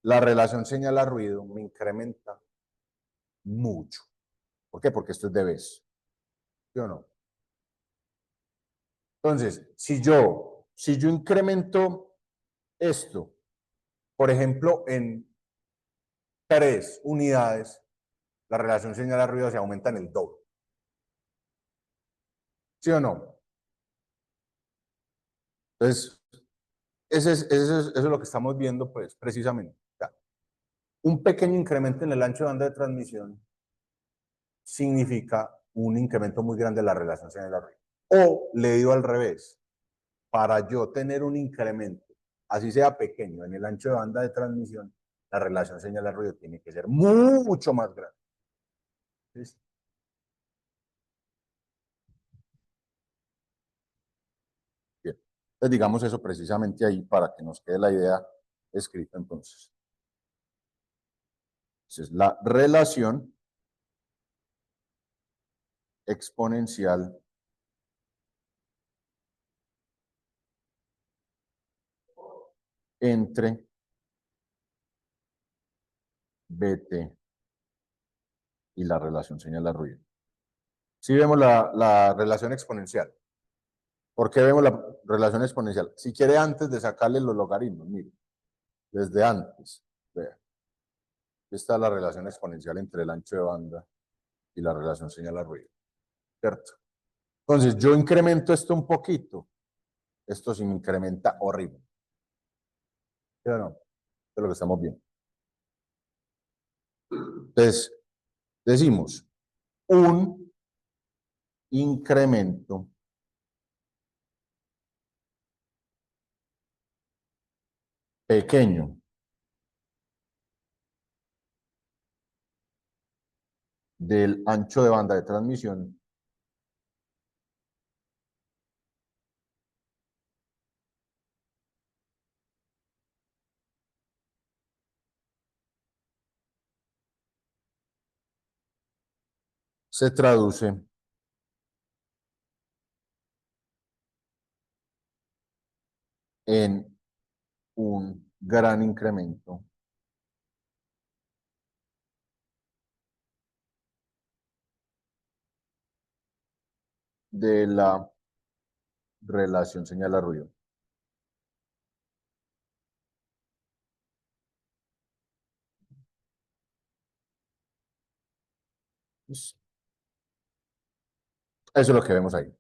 la relación señal a ruido me incrementa mucho. ¿Por qué? Porque esto es de vez. ¿Sí o no? Entonces, si yo incremento esto, por ejemplo, en 3 unidades, la relación señal a ruido se aumenta en el doble. ¿Sí o no? Entonces, eso es lo que estamos viendo, pues, precisamente. O sea, un pequeño incremento en el ancho de banda de transmisión significa un incremento muy grande de la relación señal a ruido. O leído al revés, para yo tener un incremento, así sea pequeño, en el ancho de banda de transmisión, la relación señal-ruido tiene que ser mucho más grande. ¿Listo? Bien. Entonces, digamos eso precisamente ahí para que nos quede la idea escrita entonces. Entonces, la relación exponencial entre BT y la relación señal-ruido. Si vemos la relación exponencial. ¿Por qué vemos la relación exponencial? Si quiere antes de sacarle los logaritmos, mire, desde antes, vea, está la relación exponencial entre el ancho de banda y la relación señal-ruido, ¿cierto? Entonces, yo incremento esto un poquito, esto se me incrementa horrible. ¿Sí o no? Esto es lo que estamos viendo. Entonces, decimos, un incremento pequeño del ancho de banda de transmisión se traduce en un gran incremento de la relación señal-ruido. Eso es lo que vemos ahí.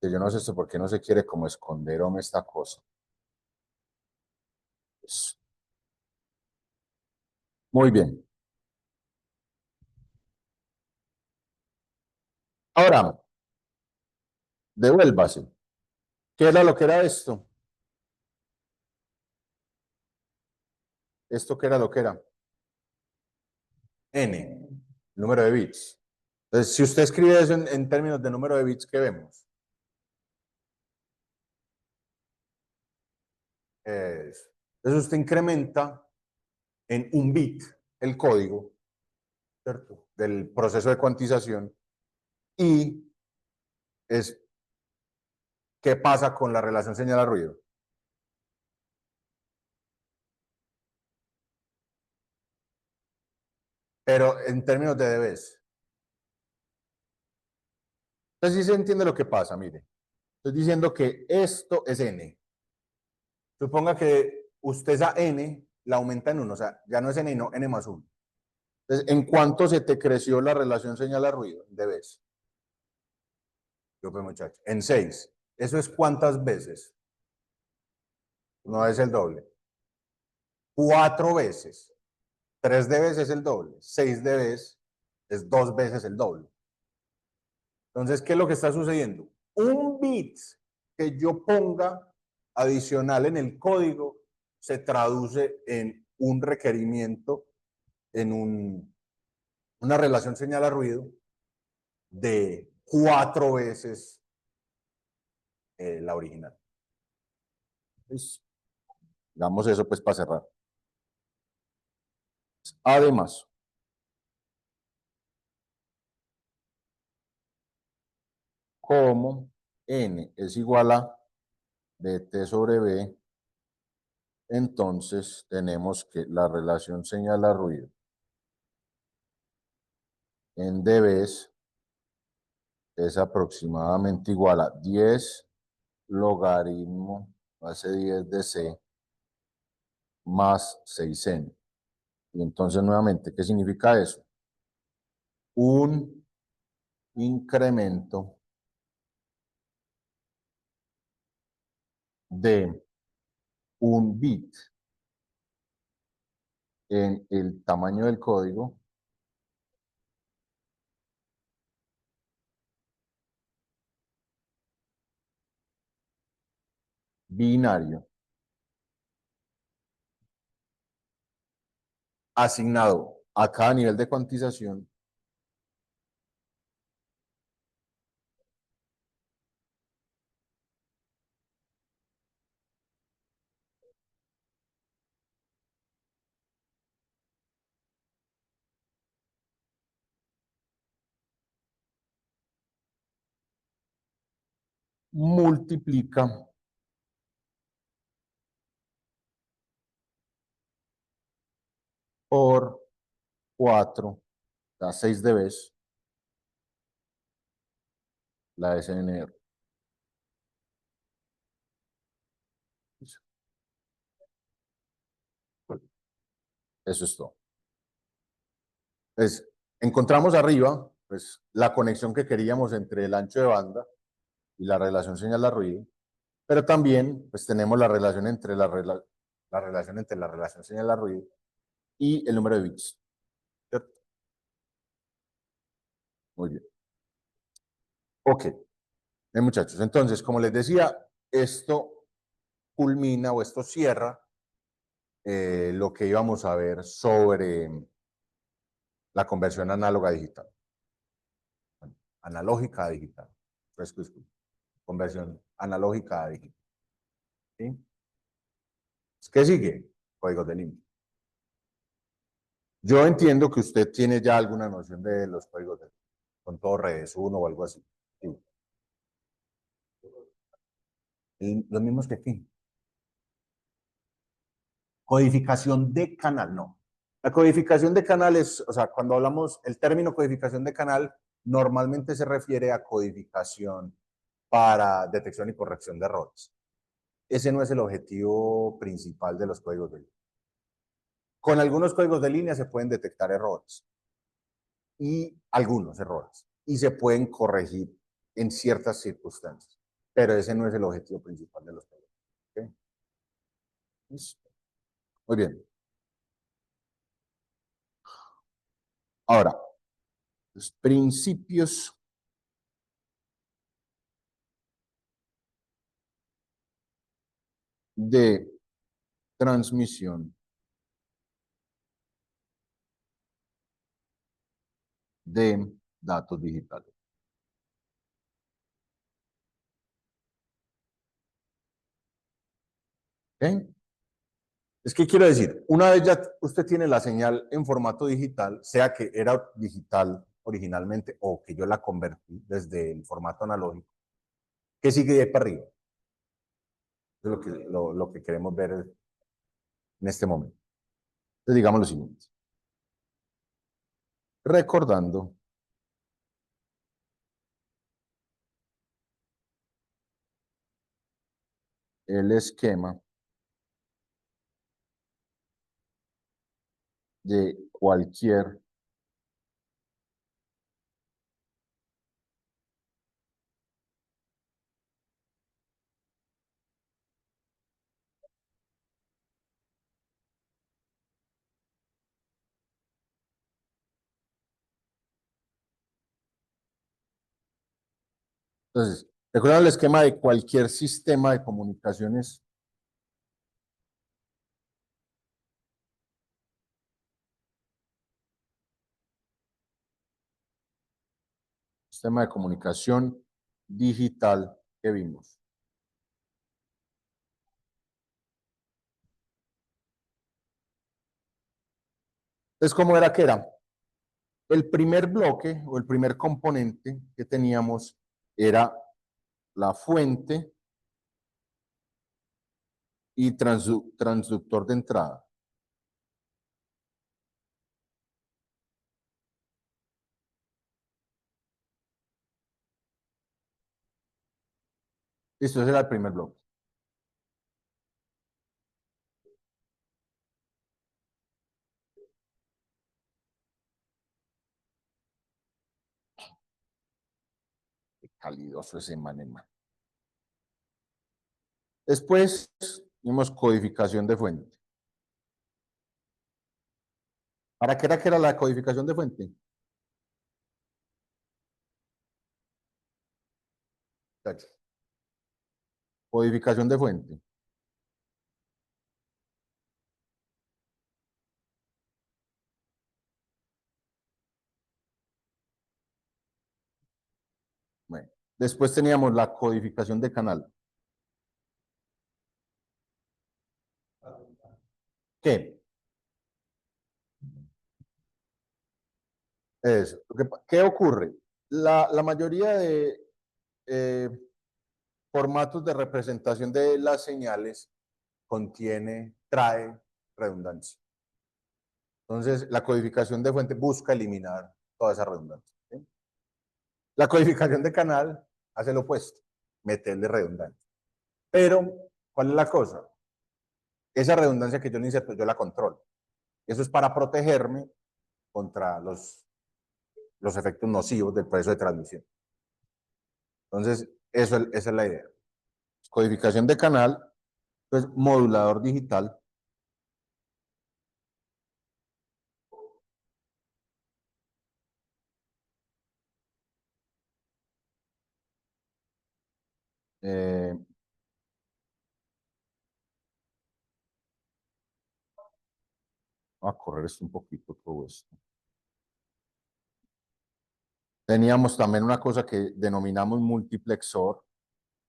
Que yo no sé esto por qué no se quiere como esconder esta cosa. Pues, muy bien. Ahora, devuélvase. ¿Qué era lo que era esto? ¿Esto qué era lo que era? N, número de bits. Entonces, si usted escribe eso en términos de número de bits, ¿qué vemos? Entonces, usted incrementa en un bit el código, ¿cierto? Del proceso de cuantización y es qué pasa con la relación señal-ruido. Pero en términos de dBs. Entonces, sí se entiende lo que pasa, mire. Estoy diciendo que esto es n. Suponga que usted esa n la aumenta en 1, o sea, ya no es n, no n más 1. Entonces, ¿en cuánto se te creció la relación señal-ruido? Dbs. Yo pues, muchacho, en 6. ¿Eso es cuántas veces? No es el doble. 4 veces. 3 dBs es el doble. 6 dBs es 2 veces el doble. Entonces, ¿qué es lo que está sucediendo? Un bit que yo ponga adicional en el código se traduce en un requerimiento, en una relación señal-ruido de 4 veces la original. Entonces, digamos eso pues para cerrar. Además, como n es igual a dt sobre b, entonces tenemos que la relación señal-ruido en dBs es aproximadamente igual a 10 logaritmo base 10 de c más 6n. Y entonces nuevamente, ¿qué significa eso? Un incremento de un bit en el tamaño del código binario asignado a cada nivel de cuantización multiplica por 4, da 6 dB, la SNR. Eso es todo. Entonces, encontramos arriba pues, la conexión que queríamos entre el ancho de banda y la relación señal-ruido, pero también pues, tenemos la relación entre la relación señal-ruido y el número de bits. ¿Cierto? Muy bien. Ok, muchachos. Entonces, como les decía, esto culmina o esto cierra lo que íbamos a ver sobre la conversión análoga a digital. Bueno, analógica a digital. Conversión analógica a digital. ¿Sí? ¿Qué sigue? Códigos de línea. Yo entiendo que usted tiene ya alguna noción de los códigos de línea, con todo redes 1 o algo así. Sí. Los mismos que aquí. Codificación de canal, no. La codificación de canal es, o sea, cuando hablamos, el término codificación de canal normalmente se refiere a codificación para detección y corrección de errores. Ese no es el objetivo principal de los códigos de línea. Con algunos códigos de línea se pueden detectar errores y algunos errores y se pueden corregir en ciertas circunstancias, pero ese no es el objetivo principal de los códigos. ¿Okay? Muy bien. Ahora, los principios de transmisión de datos digitales. ¿Okay? Es que quiero decir, una vez ya usted tiene la señal en formato digital, sea que era digital originalmente o que yo la convertí desde el formato analógico, ¿qué sigue de ahí para arriba? Eso es lo que queremos ver en este momento. Entonces digamos lo siguiente. Recordando el esquema de cualquier Entonces, recuerdan el esquema de cualquier sistema de comunicaciones. Sistema de comunicación digital que vimos. Entonces, ¿cómo era que era? El primer bloque o el primer componente que teníamos era la fuente y transductor de entrada. Esto era el primer bloque. Qué calidoso ese man. Después vimos codificación de fuente. ¿Para qué era que era la codificación de fuente? Codificación de fuente. Después teníamos la codificación de canal. ¿Qué? Eso. ¿Qué ocurre? La mayoría de eh, formatos de representación de las señales trae redundancia. Entonces, la codificación de fuente busca eliminar toda esa redundancia. ¿Sí? La codificación de canal hace lo opuesto, meterle redundancia. Pero, ¿cuál es la cosa? Esa redundancia que yo le inserto, yo la controlo. Eso es para protegerme contra los efectos nocivos del proceso de transmisión. Entonces, esa es la idea. Codificación de canal, pues modulador digital. Eh, Voy a correr esto un poquito, todo esto. Teníamos también una cosa que denominamos multiplexor.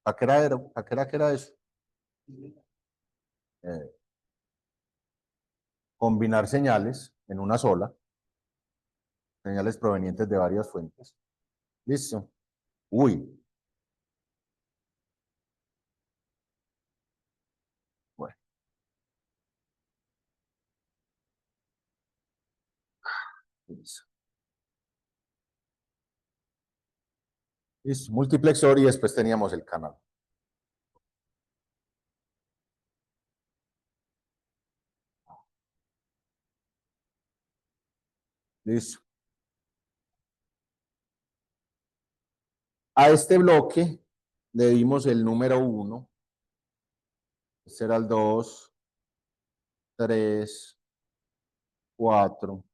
¿A qué era eso? Eh, Combinar señales en una sola, señales provenientes de varias fuentes. Listo. Uy, bueno, listo. Listo. Multiplexor y después teníamos el canal. Listo. A este bloque le dimos el número 1. Este era el 2, 3, 4,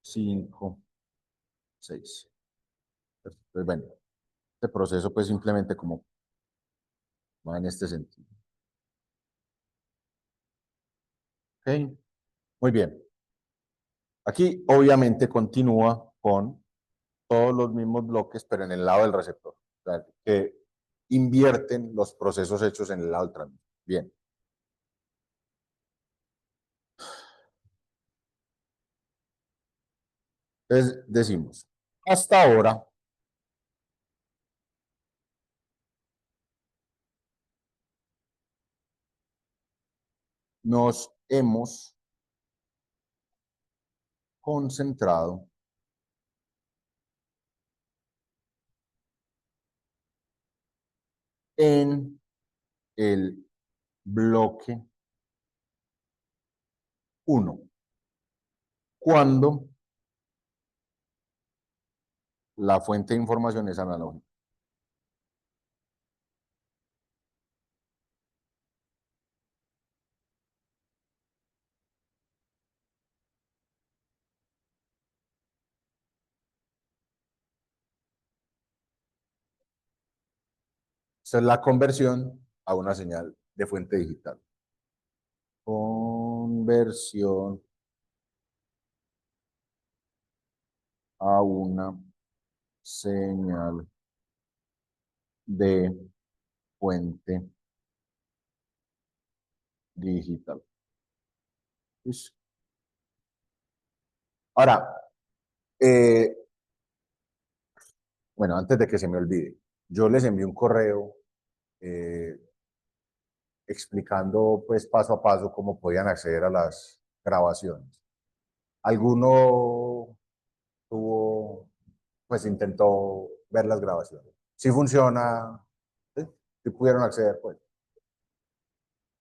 5, 6. Entonces, bueno, este proceso pues simplemente como va en este sentido. ¿Ok? Muy bien. Aquí obviamente continúa con todos los mismos bloques, pero en el lado del receptor. O sea, que invierten los procesos hechos en el lado del transmisor. Bien. Entonces decimos, hasta ahora nos hemos concentrado en el bloque 1, cuando la fuente de información es analógica. Esta es la conversión a una señal de fuente digital. Conversión a una señal de fuente digital. Listo. Ahora, eh, bueno, antes de que se me olvide, yo les envié un correo eh, explicando pues paso a paso cómo podían acceder a las grabaciones. Alguno tuvo, pues intentó ver las grabaciones. Si funciona, ¿sí? Si pudieron acceder, pues.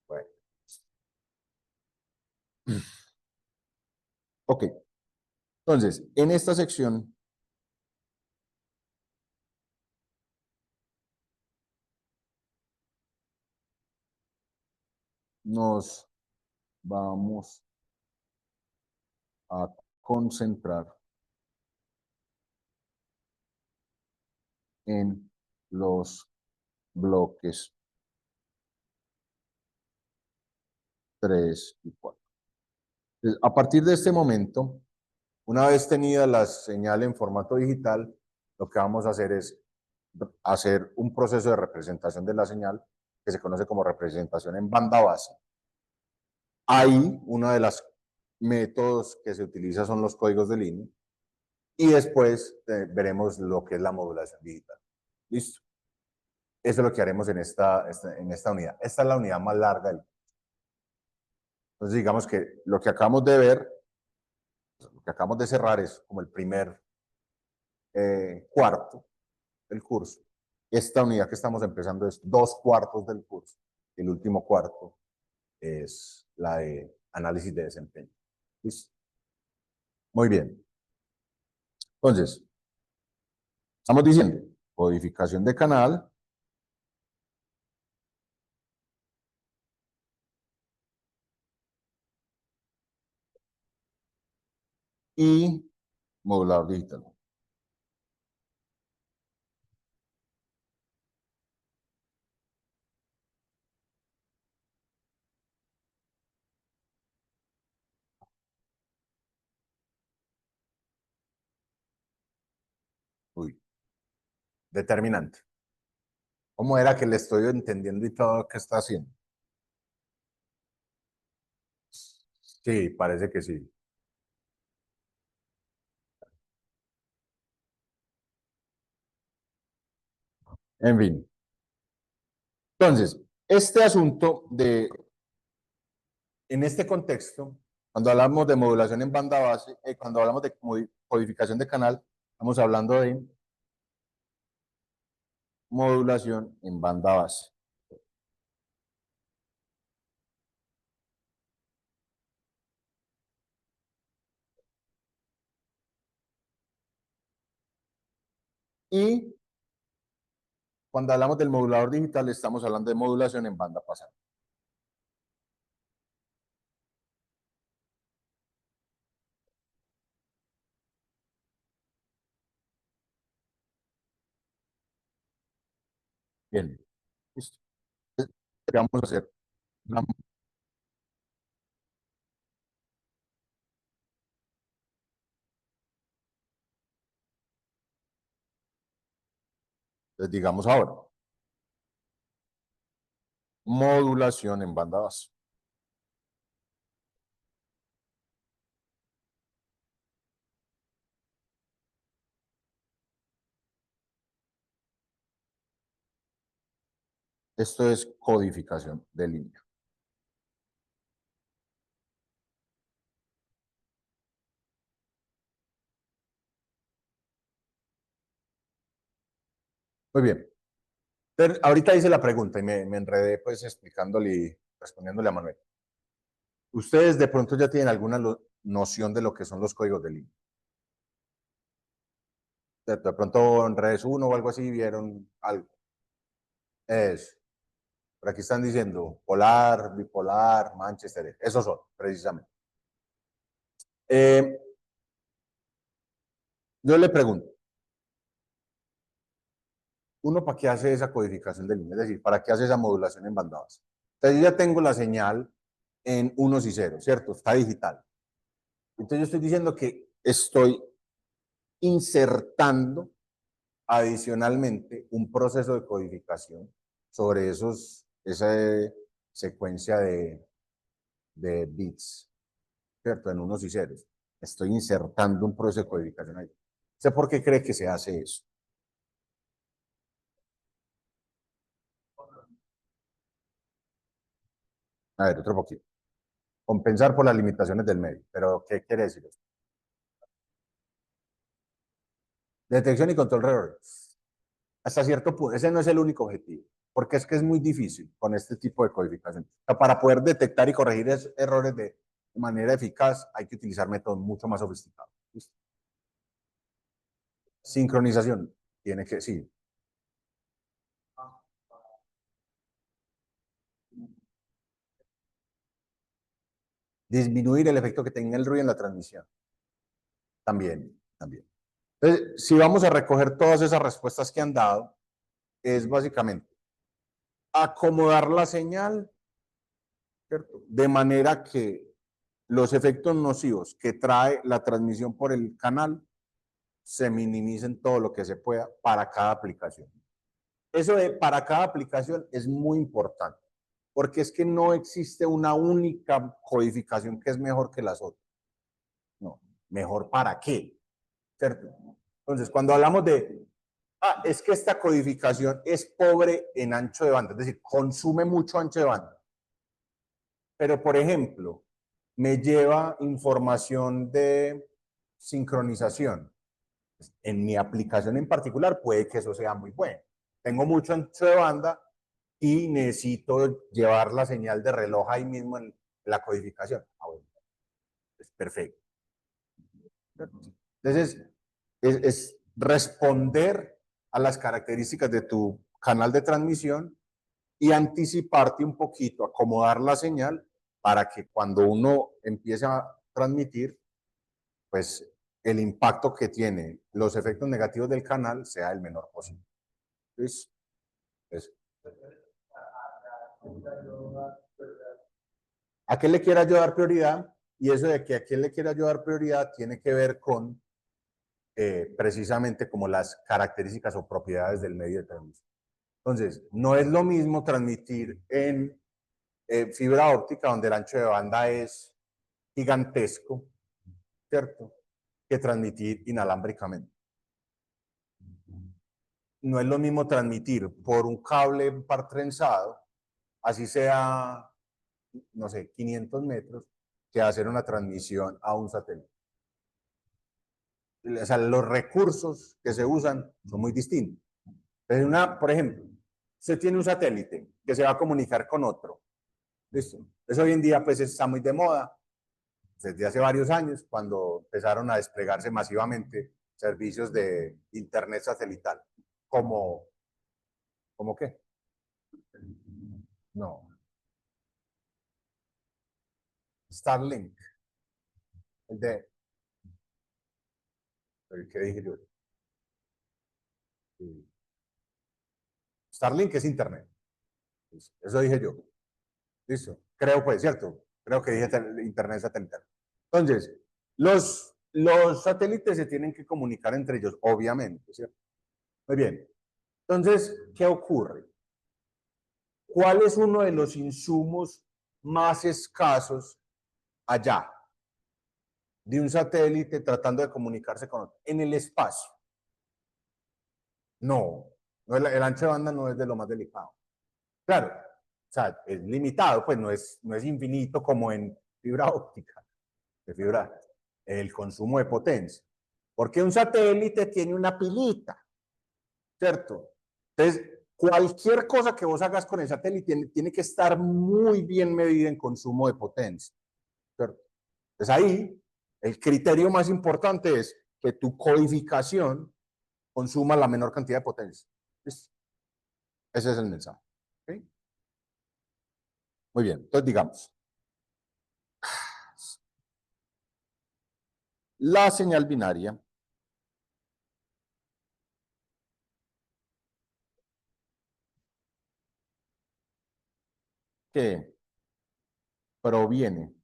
Bueno. Ok, entonces, en esta sección nos vamos a concentrar en los bloques 3 y 4. Entonces, a partir de este momento, una vez tenida la señal en formato digital, lo que vamos a hacer es hacer un proceso de representación de la señal que se conoce como representación en banda base. Ahí, uno de los métodos que se utiliza son los códigos de línea y después veremos lo que es la modulación digital. ¿Listo? Eso es lo que haremos en esta unidad. Esta es la unidad más larga del. Entonces, digamos que lo que acabamos de ver, lo que acabamos de cerrar es como el primer cuarto del curso. Esta unidad que estamos empezando es 2/4 del curso. El último cuarto es la de análisis de desempeño. ¿Listo? Muy bien. Entonces, estamos diciendo codificación de canal, y modulador digital. Uy, determinante. ¿Cómo era que le estoy entendiendo y todo lo que está haciendo? Sí, parece que sí. En fin. Entonces, este asunto en este contexto, cuando hablamos de modulación en banda base, cuando hablamos de codificación de canal, estamos hablando de modulación en banda base. Y cuando hablamos del modulador digital, estamos hablando de modulación en banda pasante. Bien, listo. Entonces, ¿qué vamos a hacer? Entonces, digamos ahora, modulación en banda base. Esto es codificación de línea. Muy bien. Pero ahorita hice la pregunta y me enredé pues explicándole y respondiéndole a Manuel. Ustedes de pronto ya tienen alguna noción de lo que son los códigos de línea. De pronto en redes 1 o algo así vieron algo. Es. Por aquí están diciendo polar, bipolar, Manchester. Esos son, precisamente. Eh, yo le pregunto, ¿uno para qué hace esa codificación de línea? Es decir, ¿para qué hace esa modulación en bandadas? Entonces yo ya tengo la señal en unos y ceros, ¿cierto? Está digital. Entonces yo estoy diciendo que estoy insertando adicionalmente un proceso de codificación sobre esa secuencia de bits, ¿cierto? En unos y ceros. Estoy insertando un proceso de codificación ahí. ¿Usted por qué cree que se hace eso? A ver, otro poquito. Compensar por las limitaciones del medio. ¿Pero qué quiere decir eso? Detección y control de errores. Hasta cierto punto, ese no es el único objetivo, porque es que es muy difícil con este tipo de codificación. O sea, para poder detectar y corregir errores de manera eficaz, hay que utilizar métodos mucho más sofisticados. ¿Listo? Sincronización, tiene que, sí. Disminuir el efecto que tenga el ruido en la transmisión. También, también. Entonces, si vamos a recoger todas esas respuestas que han dado, es básicamente acomodar la señal, ¿cierto? De manera que los efectos nocivos que trae la transmisión por el canal se minimicen todo lo que se pueda para cada aplicación. eso de para cada aplicación es muy importante, porque es que no existe una única codificación que es mejor que las otras. No, mejor para qué, ¿cierto? Entonces, cuando hablamos de, es que esta codificación es pobre en ancho de banda, es decir, consume mucho ancho de banda. Pero, por ejemplo, me lleva información de sincronización. En mi aplicación en particular puede que eso sea muy bueno. Tengo mucho ancho de banda y necesito llevar la señal de reloj ahí mismo en la codificación. Bueno, es perfecto. Entonces, es responder a las características de tu canal de transmisión y anticiparte un poquito, acomodar la señal para que cuando uno empiece a transmitir, pues el impacto que tiene los efectos negativos del canal sea el menor posible. Entonces, eso. ¿A qué le quiera yo dar prioridad? Y eso de que a quién le quiera yo dar prioridad tiene que ver con precisamente como las características o propiedades del medio de transmisión. Entonces, no es lo mismo transmitir en fibra óptica, donde el ancho de banda es gigantesco, ¿cierto? Que transmitir inalámbricamente. No es lo mismo transmitir por un cable par trenzado, así sea, no sé, 500 metros, que hacer una transmisión a un satélite. O sea, los recursos que se usan son muy distintos. Entonces, por ejemplo, usted tiene un satélite que se va a comunicar con otro. ¿Listo? Eso hoy en día pues está muy de moda. Desde hace varios años, cuando empezaron a desplegarse masivamente servicios de internet satelital. Como, ¿cómo qué? No. Starlink. El de, el que dije yo. Starlink es internet. Eso dije yo. Listo. Creo pues, ¿cierto? Creo que dije internet satelital. Entonces, los satélites se tienen que comunicar entre ellos, obviamente, ¿cierto? Muy bien. Entonces, ¿qué ocurre? ¿Cuál es uno de los insumos más escasos allá de un satélite tratando de comunicarse con otro? En el espacio. No, el ancho de banda no es de lo más delicado. Claro, o sea, es limitado, pues no es infinito como en fibra óptica, de fibra, el consumo de potencia. Porque un satélite tiene una pilita, ¿cierto? Entonces, cualquier cosa que vos hagas con el satélite tiene que estar muy bien medida en consumo de potencia, ¿cierto? Entonces ahí, el criterio más importante es que tu codificación consuma la menor cantidad de potencia. ¿Listo? Ese es el mensaje. ¿Okay? Muy bien, entonces digamos, la señal binaria que proviene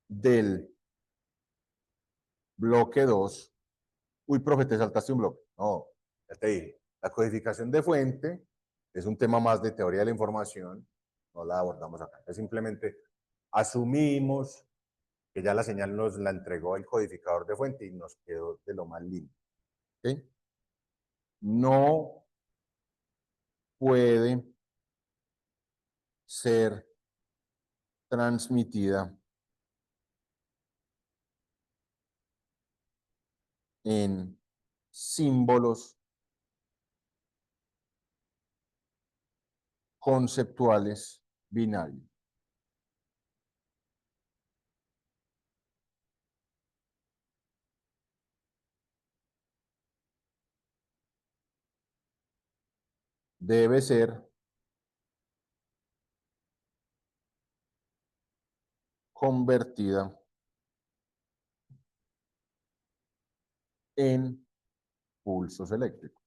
del bloque 2. Uy, profe, te saltaste un bloque. No, ya te dije. La codificación de fuente es un tema más de teoría de la información. No la abordamos acá. Es simplemente asumimos que ya la señal nos la entregó el codificador de fuente y nos quedó de lo más lindo. ¿Okay? No puede ser transmitida en símbolos conceptuales binarios. Debe ser convertida en pulsos eléctricos.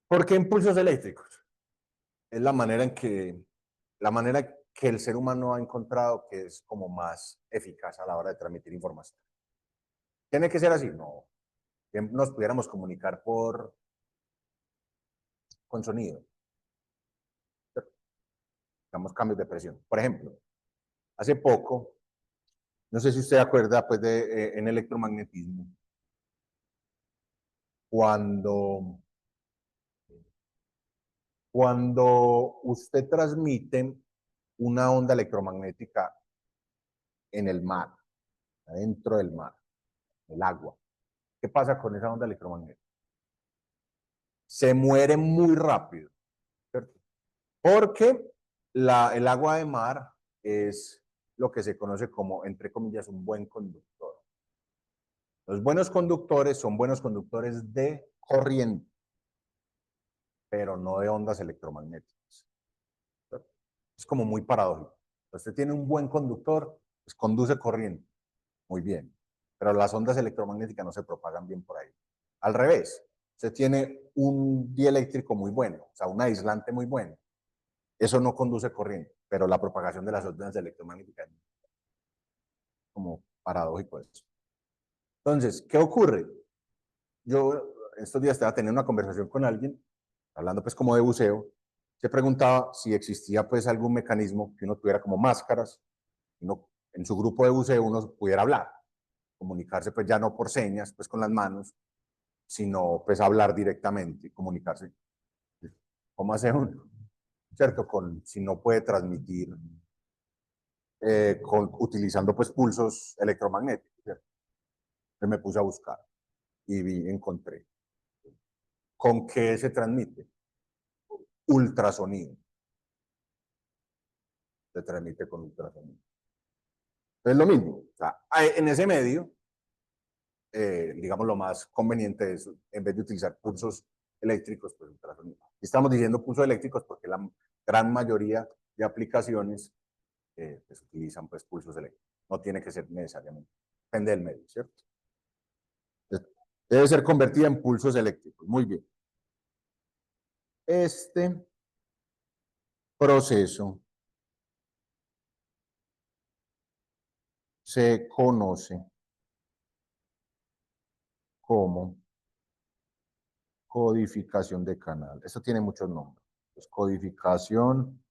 ¿Por qué impulsos eléctricos? Es la manera que el ser humano ha encontrado que es como más eficaz a la hora de transmitir información. ¿Tiene que ser así? No. Nos pudiéramos comunicar con sonido, digamos cambios de presión. Por ejemplo, hace poco, no sé si usted acuerda pues en electromagnetismo, cuando, cuando usted transmite una onda electromagnética en el mar, adentro del mar, el agua, ¿qué pasa con esa onda electromagnética? Se muere muy rápido, ¿cierto? Porque el agua de mar es lo que se conoce como, entre comillas, un buen conductor. Los buenos conductores son buenos conductores de corriente, pero no de ondas electromagnéticas. Es como muy paradójico. Usted tiene un buen conductor, pues conduce corriente, muy bien, pero las ondas electromagnéticas no se propagan bien por ahí. Al revés, usted tiene un dieléctrico muy bueno, o sea, un aislante muy bueno, eso no conduce corriente, pero la propagación de las ondas electromagnéticas es como paradójico eso. Entonces, ¿qué ocurre? Yo estos días estaba teniendo una conversación con alguien, hablando pues como de buceo, se preguntaba si existía pues algún mecanismo que uno tuviera como máscaras, uno, en su grupo de buceo uno pudiera hablar, comunicarse pues ya no por señas, pues con las manos, sino pues hablar directamente, comunicarse. ¿Cómo hace uno? ¿Cierto? Si no puede transmitir utilizando pues pulsos electromagnéticos, ¿cierto? Entonces me puse a buscar y encontré. ¿Con qué se transmite? Ultrasonido. Se transmite con ultrasonido. Es lo mismo. O sea, en ese medio, digamos, lo más conveniente es, en vez de utilizar pulsos eléctricos, pues ultrasonido. Y estamos diciendo pulsos eléctricos porque la gran mayoría de aplicaciones pues, utilizan pues, pulsos eléctricos. No tiene que ser necesariamente. Depende del medio, ¿cierto? Entonces, debe ser convertida en pulsos eléctricos. Muy bien. Este proceso se conoce como codificación de canal. Esto tiene muchos nombres. Pues codificación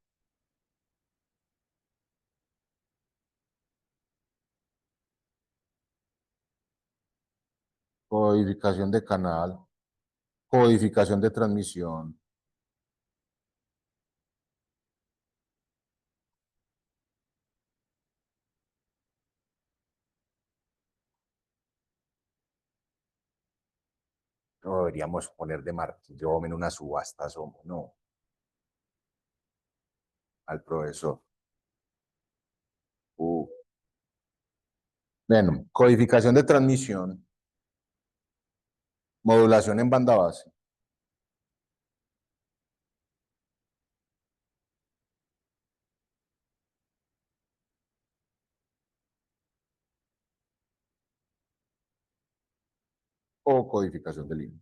de canal, codificación de transmisión. No deberíamos poner de martillo en una subasta, somos, no, al profesor. Uh. Bueno, codificación de transmisión, modulación en banda base. O codificación de línea.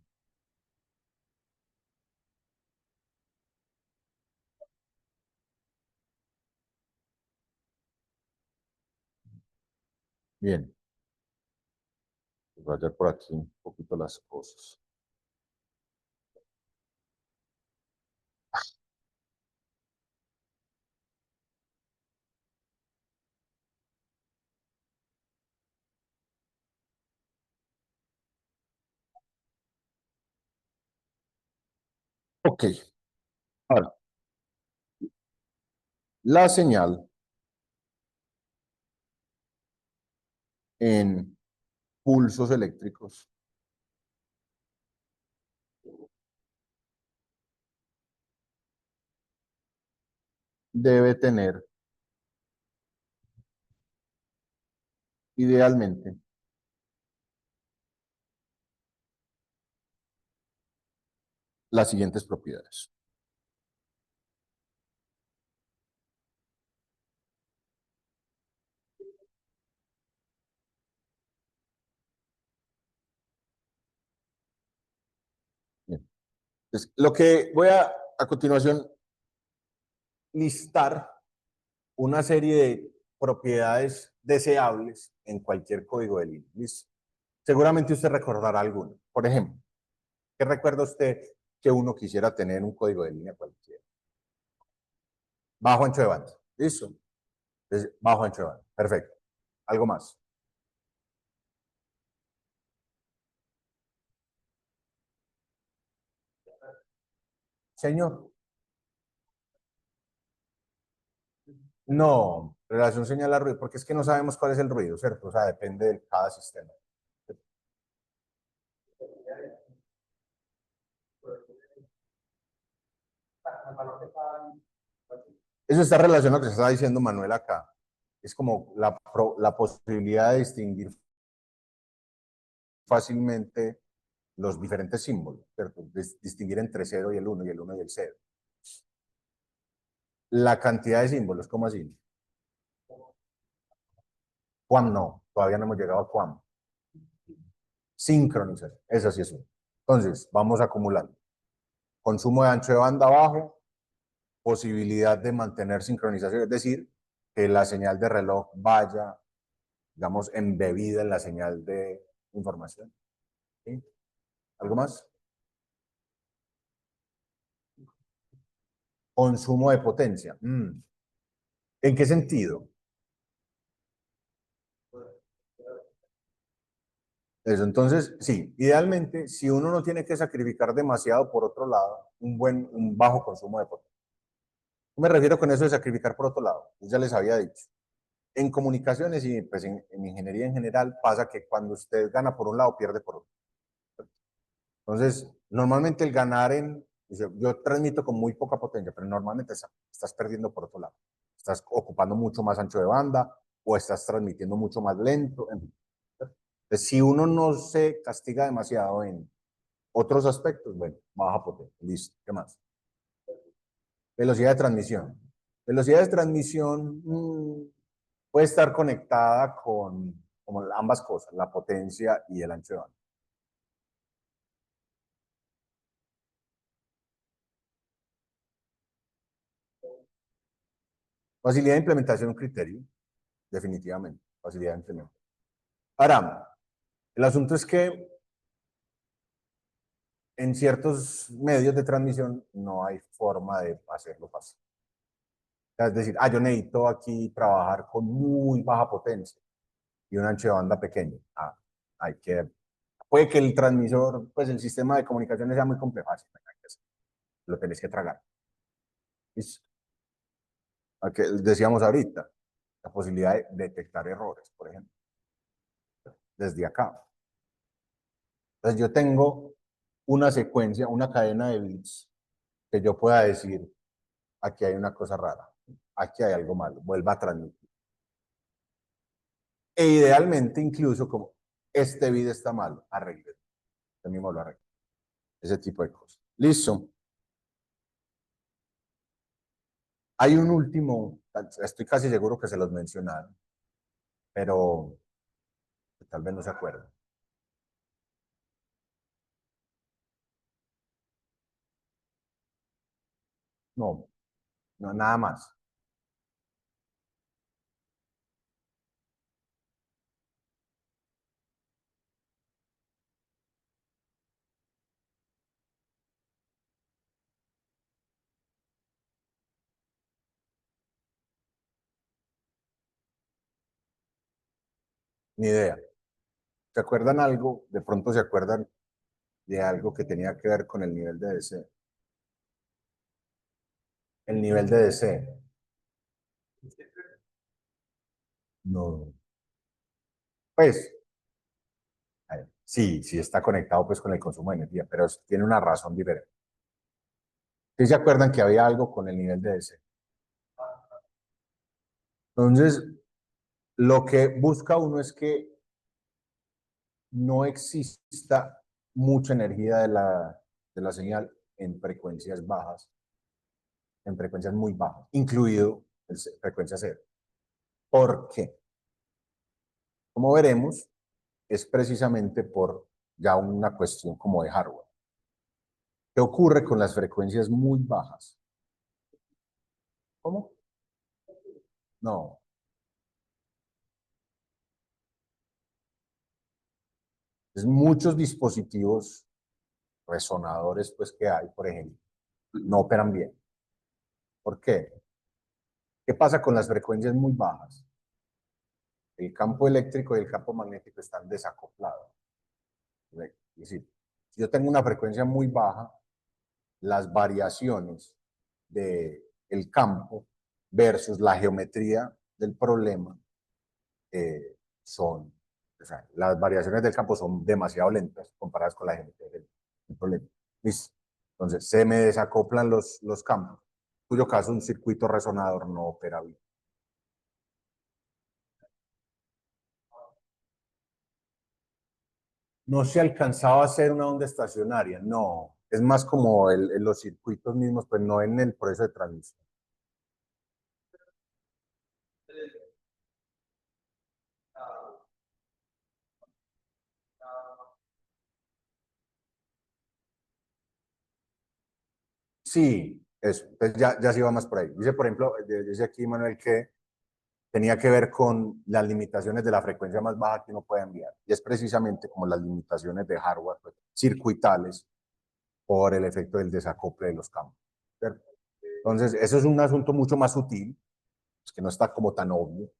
Bien, voy a hacer por aquí un poquito las cosas. Ok, ahora, la señal en pulsos eléctricos debe tener idealmente las siguientes propiedades. Bien. Entonces, lo que voy a continuación listar una serie de propiedades deseables en cualquier código de línea. ¿Listo? Seguramente usted recordará alguno. Por ejemplo, ¿qué recuerda usted que uno quisiera tener en un código de línea cualquiera? Bajo ancho de banda. ¿Listo? Entonces, bajo ancho de banda. Perfecto. ¿Algo más? Señor. No, relación señal a ruido, porque es que no sabemos cuál es el ruido, ¿cierto? O sea, depende de cada sistema. Eso está relacionado a lo que se está diciendo Manuel acá. Es como la posibilidad de distinguir fácilmente los diferentes símbolos, ¿cierto? Distinguir entre 0 y el 1 y el 1 y el 0. La cantidad de símbolos, ¿cómo así? Quam no, todavía no hemos llegado a Quam. Sincronizar, eso sí es uno. Entonces, vamos acumulando. Consumo de ancho de banda bajo, posibilidad de mantener sincronización, es decir, que la señal de reloj vaya, digamos, embebida en la señal de información. ¿Sí? ¿Algo más? Consumo de potencia. ¿En qué sentido? Eso, entonces, sí, idealmente, si uno no tiene que sacrificar demasiado por otro lado, un bajo consumo de potencia. Me refiero con eso de sacrificar por otro lado. Ya les había dicho. En comunicaciones y pues en ingeniería en general pasa que cuando usted gana por un lado, pierde por otro. Entonces, normalmente el ganar yo transmito con muy poca potencia, pero normalmente estás perdiendo por otro lado. Estás ocupando mucho más ancho de banda o estás transmitiendo mucho más lento. En fin. Entonces, si uno no se castiga demasiado en otros aspectos, bueno, baja potencia. Listo. ¿Qué más? Velocidad de transmisión. Velocidad de transmisión puede estar conectada con como ambas cosas, la potencia y el ancho de banda. Facilidad de implementación de un criterio, definitivamente. Facilidad de implementación. Ahora, el asunto es que en ciertos medios de transmisión no hay forma de hacerlo fácil. Es decir, yo necesito aquí trabajar con muy baja potencia y un ancho de banda pequeño. Hay que, puede que el transmisor, pues el sistema de comunicaciones sea muy complejo, así, lo tenés que tragar. ¿Listo? Que decíamos ahorita, la posibilidad de detectar errores, por ejemplo, desde acá. Entonces yo tengo una secuencia, una cadena de bits que yo pueda decir, aquí hay una cosa rara, aquí hay algo malo, vuelva a transmitir. E idealmente incluso como este bit está malo, arregle, yo mismo lo arreglo. Ese tipo de cosas. Listo. Hay un último, estoy casi seguro que se los mencionaron, pero tal vez no se acuerdan. No, no, nada más. Ni idea. ¿Se acuerdan algo? De pronto se acuerdan de algo que tenía que ver con el nivel de DC. El nivel de DC. No. Pues, sí, sí está conectado pues con el consumo de energía, pero tiene una razón diferente. ¿Sí se acuerdan que había algo con el nivel de DC? Entonces, lo que busca uno es que no exista mucha energía de la señal en frecuencias bajas, en frecuencias muy bajas, incluido frecuencia cero. ¿Por qué? Como veremos, es precisamente por ya una cuestión como de hardware. ¿Qué ocurre con las frecuencias muy bajas? ¿Cómo? No. Es muchos dispositivos resonadores pues, que hay, por ejemplo, no operan bien. ¿Por qué? ¿Qué pasa con las frecuencias muy bajas? El campo eléctrico y el campo magnético están desacoplados. Es decir, si yo tengo una frecuencia muy baja, las variaciones del campo versus la geometría del problema son, o sea, las variaciones del campo son demasiado lentas comparadas con la geometría del problema. ¿Listo? Entonces, se me desacoplan los campos, en cuyo caso un circuito resonador no opera bien. No se alcanzaba a hacer una onda estacionaria, no. Es más como los circuitos mismos, pues no en el proceso de transmisión. Sí, eso. Entonces ya se iba más por ahí. Dice, por ejemplo, dice aquí Manuel que tenía que ver con las limitaciones de la frecuencia más baja que uno puede enviar. Y es precisamente como las limitaciones de hardware pues, circuitales por el efecto del desacople de los campos. ¿Cierto? Entonces, eso es un asunto mucho más sutil, pues, que no está como tan obvio,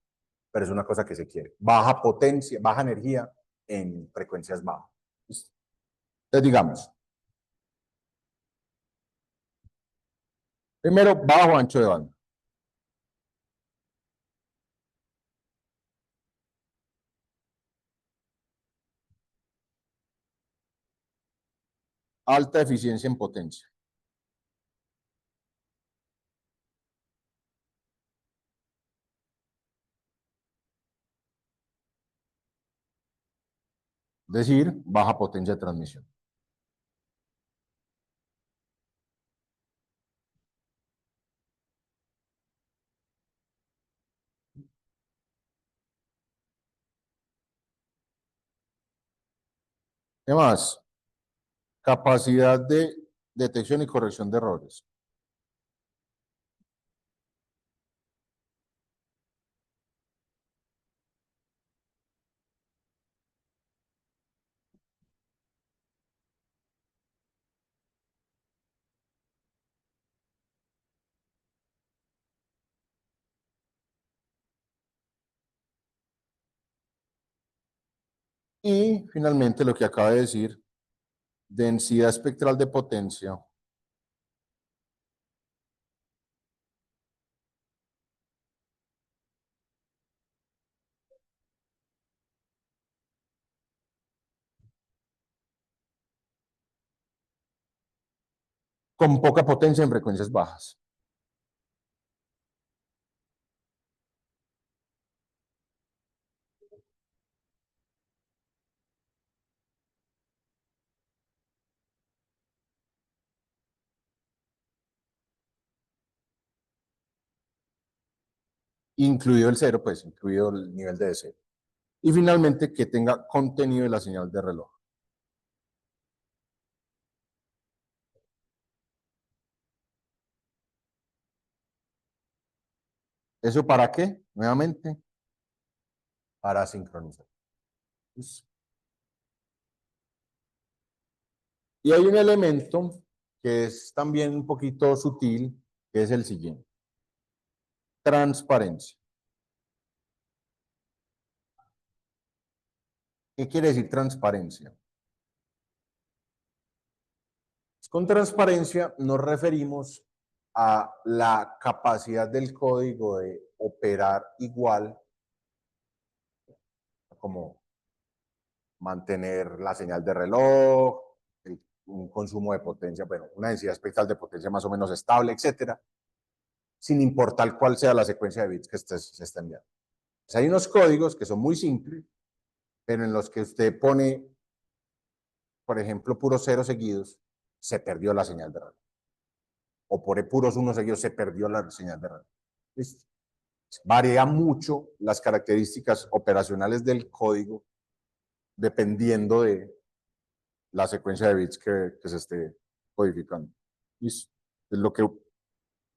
pero es una cosa que se quiere. Baja potencia, baja energía en frecuencias bajas. Entonces, digamos, primero, bajo ancho de banda. Alta eficiencia en potencia. Es decir, baja potencia de transmisión. ¿Qué más? Capacidad de detección y corrección de errores. Y finalmente lo que acaba de decir, densidad espectral de potencia. Con poca potencia en frecuencias bajas. Incluido el cero, pues, incluido el nivel de cero. Y finalmente que tenga contenido de la señal de reloj. ¿Eso para qué? Nuevamente, para sincronizar. Pues, y hay un elemento que es también un poquito sutil, que es el siguiente. Transparencia. ¿Qué quiere decir transparencia? Con transparencia nos referimos a la capacidad del código de operar igual, como mantener la señal de reloj, un consumo de potencia, bueno, una densidad espectral de potencia más o menos estable, etcétera, sin importar cuál sea la secuencia de bits que se está enviando. Pues hay unos códigos que son muy simples, pero en los que usted pone, por ejemplo, puros ceros seguidos, se perdió la señal de reloj. O pone puros unos seguidos, se perdió la señal de reloj. ¿Listo? Varía mucho las características operacionales del código dependiendo de la secuencia de bits que se esté codificando. ¿Listo? Lo que,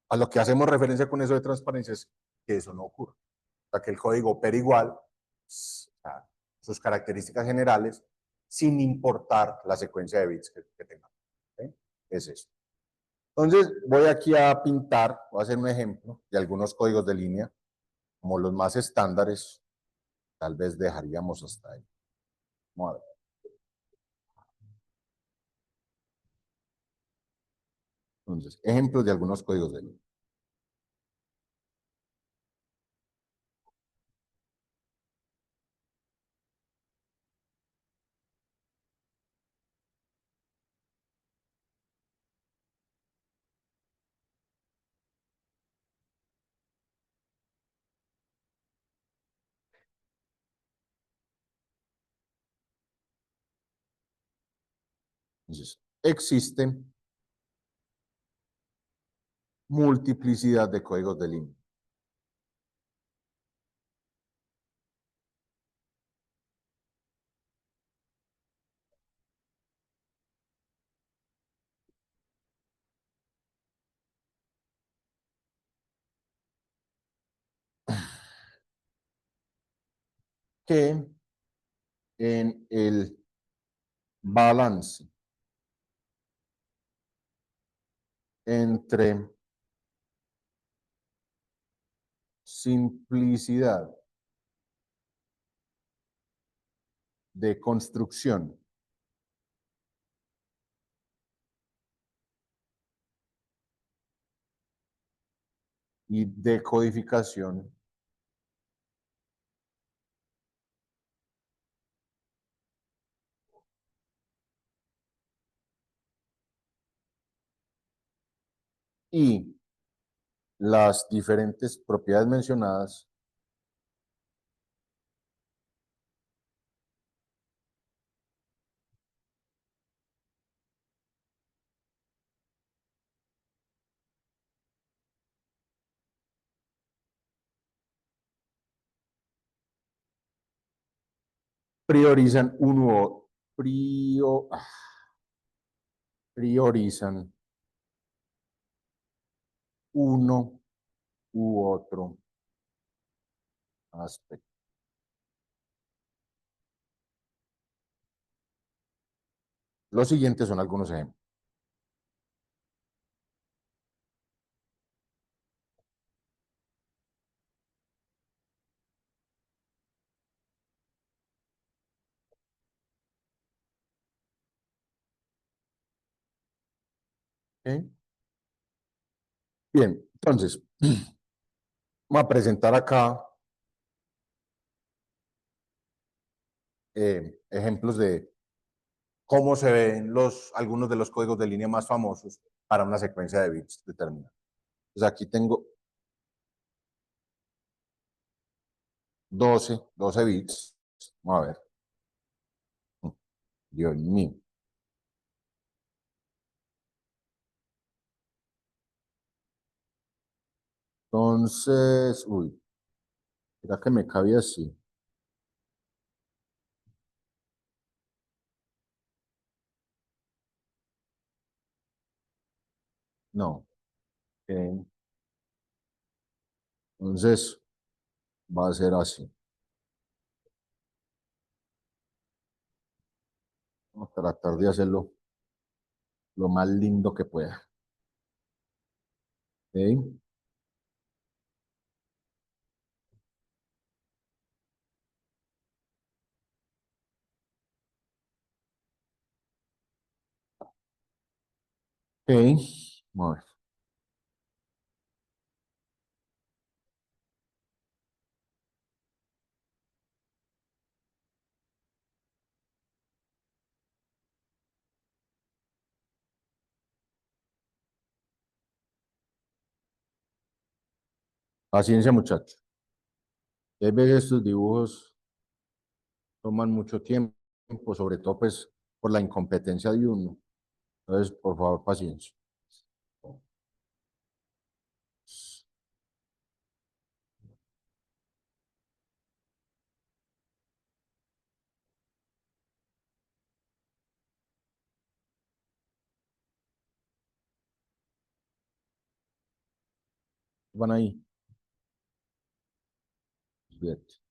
a lo que hacemos referencia con eso de transparencia es que eso no ocurra. O sea, que el código opera igual, o sea, sus características generales, sin importar la secuencia de bits que tengamos. ¿Okay? Es eso. Entonces, voy aquí a pintar, voy a hacer un ejemplo de algunos códigos de línea, como los más estándares, tal vez dejaríamos hasta ahí. Vamos a ver. Entonces, ejemplos de algunos códigos de línea. Entonces, existe multiplicidad de códigos de línea. Que en el balance entre simplicidad de construcción y decodificación y las diferentes propiedades mencionadas priorizan priorizan uno u otro aspecto. Los siguientes son algunos ejemplos. ¿Okay? Bien, entonces, vamos a presentar acá ejemplos de cómo se ven algunos de los códigos de línea más famosos para una secuencia de bits determinada. Entonces aquí tengo 12 bits. Vamos a ver. Dios mío. Entonces, uy, ¿será que me cabía así? No. Ok. Entonces, va a ser así. Vamos a tratar de hacerlo lo más lindo que pueda. ¿Ok? Ok. Vamos a ver. Paciencia, muchachos. A veces estos dibujos toman mucho tiempo, sobre todo pues por la incompetencia de uno. Entonces, por favor, paciencia. Van ahí. 7.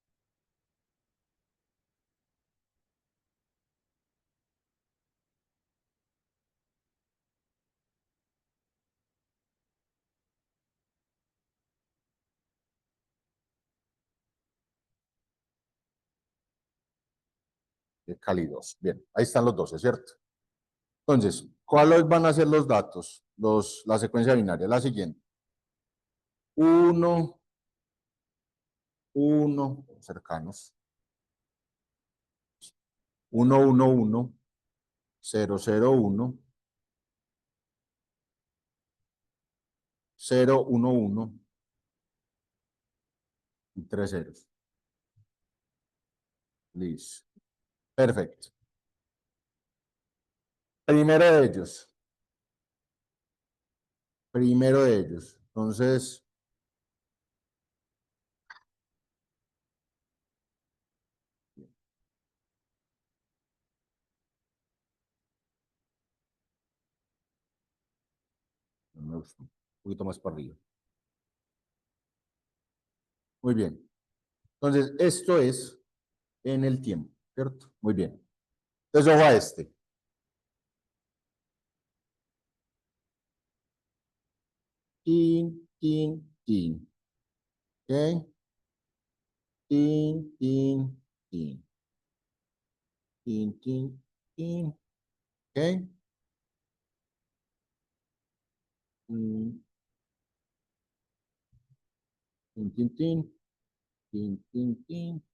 Cali 2. Bien, ahí están los 12, ¿cierto? Entonces, ¿cuáles van a ser los datos? La secuencia binaria, la siguiente. 1, 1, cercanos. 1, 1, 1, 0, 0, 1, 0, 1, 1 y 3 ceros. Listo. Perfecto. Primero de ellos. Primero de ellos. Entonces, un poquito más para arriba. Muy bien. Entonces, esto es en el tiempo, ¿cierto? Muy bien. Entonces, ojo a este. Tin, tin, tin. ¿Ok? Tin, tin, tin. Tin, tin, tin. ¿Ok? Tin, tin, tin, tin. Tin, tin, tin.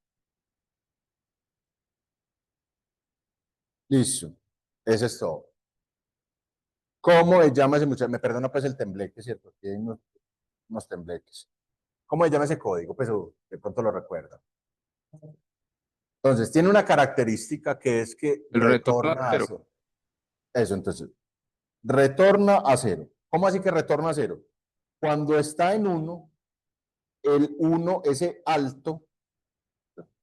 Listo. Ese es todo. ¿Cómo se llama ese muchacho? Me perdona pues el tembleque, ¿cierto? Aquí hay unos tembleques. ¿Cómo se llama ese código? Pues de pronto lo recuerda. Entonces, tiene una característica que es que El retorno a retorna a cero. cero. Eso, entonces, retorna a cero. ¿Cómo así que retorna a cero? Cuando está en 1, el 1, ese alto,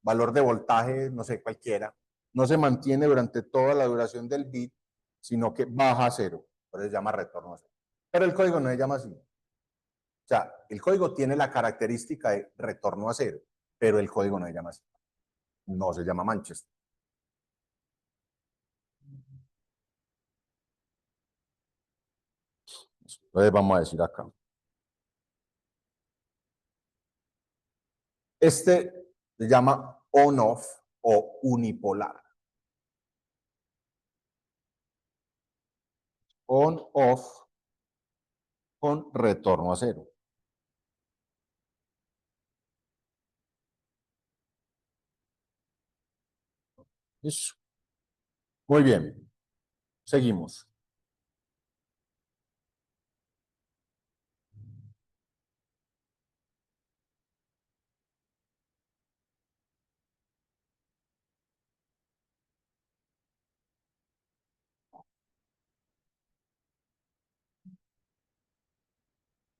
valor de voltaje, no sé, cualquiera, no se mantiene durante toda la duración del bit, sino que baja a cero. Por eso se llama retorno a cero. Pero el código no se llama así. O sea, el código tiene la característica de retorno a cero, pero el código no se llama así. No se llama Manchester. Entonces vamos a decir acá. Este se llama on-off o unipolar. On-off con retorno a cero. Eso. Muy bien. Seguimos.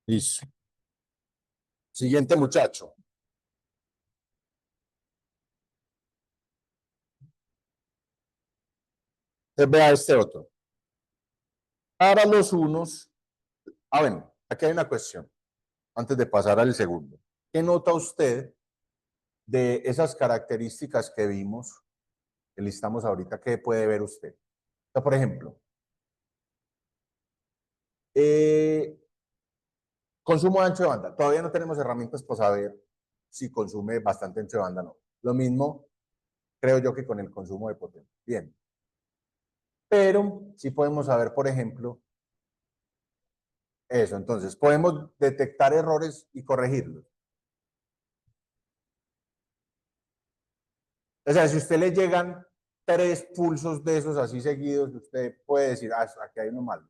Listo. Siguiente muchacho. Entonces vea este otro. Para los unos. Bueno, aquí hay una cuestión. Antes de pasar al segundo. ¿Qué nota usted de esas características que vimos, que listamos ahorita, qué puede ver usted? O sea, por ejemplo, consumo de ancho de banda. Todavía no tenemos herramientas para saber si consume bastante ancho de banda o no. Lo mismo creo yo que con el consumo de potencia. Bien. Pero sí podemos saber, por ejemplo, eso. Entonces, podemos detectar errores y corregirlos. O sea, si a usted le llegan 3 pulsos de esos así seguidos, usted puede decir, ah, aquí hay uno malo.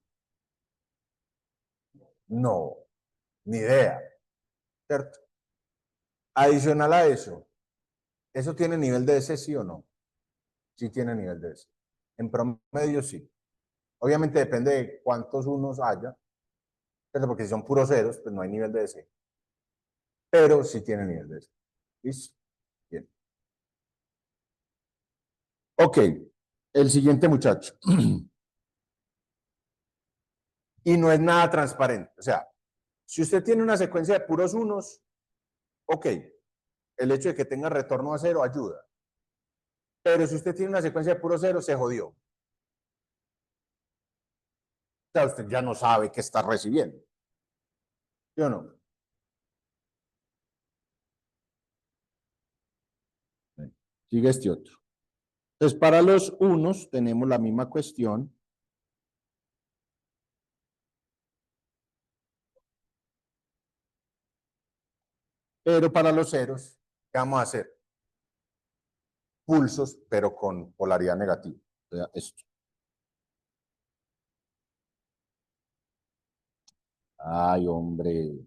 No, ni idea, ¿cierto? Adicional a ¿eso tiene nivel de S, sí o no? Sí tiene nivel de S. En promedio, sí. Obviamente depende de cuántos unos haya, ¿cierto? Porque si son puros ceros, pues no hay nivel de S. Pero sí tiene nivel de S. ¿Listo? Bien. Ok, el siguiente muchacho. Y no es nada transparente. O sea, si usted tiene una secuencia de puros unos, ok, el hecho de que tenga retorno a cero ayuda. Pero si usted tiene una secuencia de puro cero, se jodió. O sea, usted ya no sabe qué está recibiendo. ¿Sí o no? Sigue este otro. Entonces, para los unos tenemos la misma cuestión. Pero para los ceros, ¿qué vamos a hacer? Pulsos, pero con polaridad negativa. O sea, esto. Ay, hombre.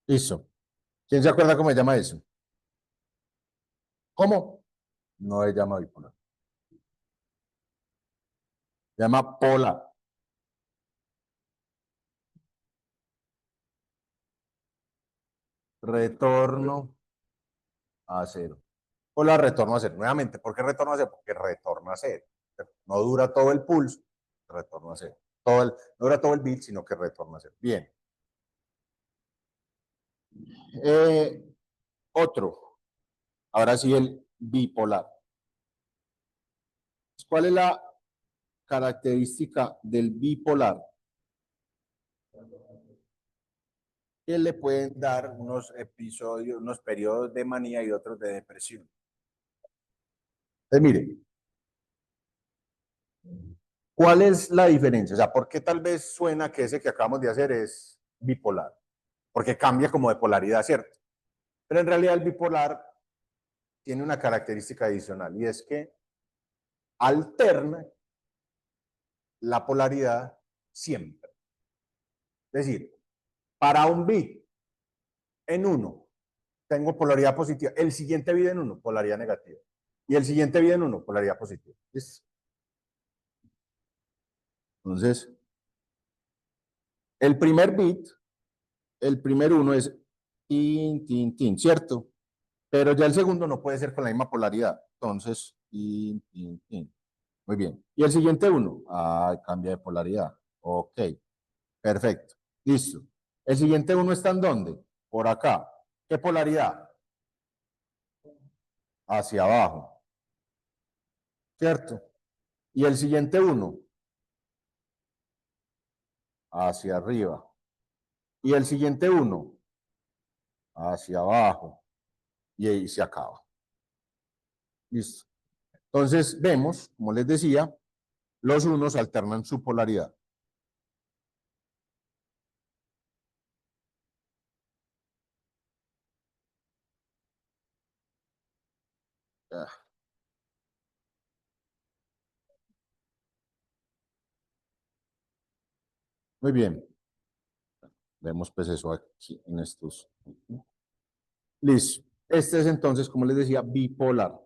Listo. ¿Quién se acuerda cómo se llama eso? ¿Cómo? No se llama bipolar. Se llama polar. Retorno a cero. Polar retorno a cero. Nuevamente, ¿por qué retorno a cero? Porque retorna a cero. No dura todo el pulso, retorno a cero. No dura todo el bit, sino que retorna a cero. Bien. Eh, otro. Ahora sí, el bipolar. ¿Cuál es la característica del bipolar? Que le pueden dar unos episodios, unos periodos de manía y otros de depresión. Entonces, mire, ¿cuál es la diferencia? O sea, ¿por qué tal vez suena que ese que acabamos de hacer es bipolar? Porque cambia como de polaridad, ¿cierto? Pero en realidad el bipolar tiene una característica adicional y es que alterna la polaridad siempre. Es decir, para un bit en uno tengo polaridad positiva, el siguiente bit en uno, polaridad negativa. Y el siguiente bit en uno, polaridad positiva. ¿Listo? Entonces, el primer bit, el primer uno es tin, tin, tin, ¿cierto? Pero ya el segundo no puede ser con la misma polaridad. Entonces, tin, tin, tin. Muy bien. Y el siguiente uno, cambia de polaridad. Ok, perfecto. Listo. El siguiente uno está en dónde? Por acá. ¿Qué polaridad? Hacia abajo, ¿cierto? Y el siguiente uno, hacia arriba. Y el siguiente uno, hacia abajo. Y ahí se acaba. Listo. Entonces vemos, como les decía, los unos alternan su polaridad. Ah, muy bien. Vemos pues eso aquí en estos. Listo. Este es entonces, como les decía, bipolar.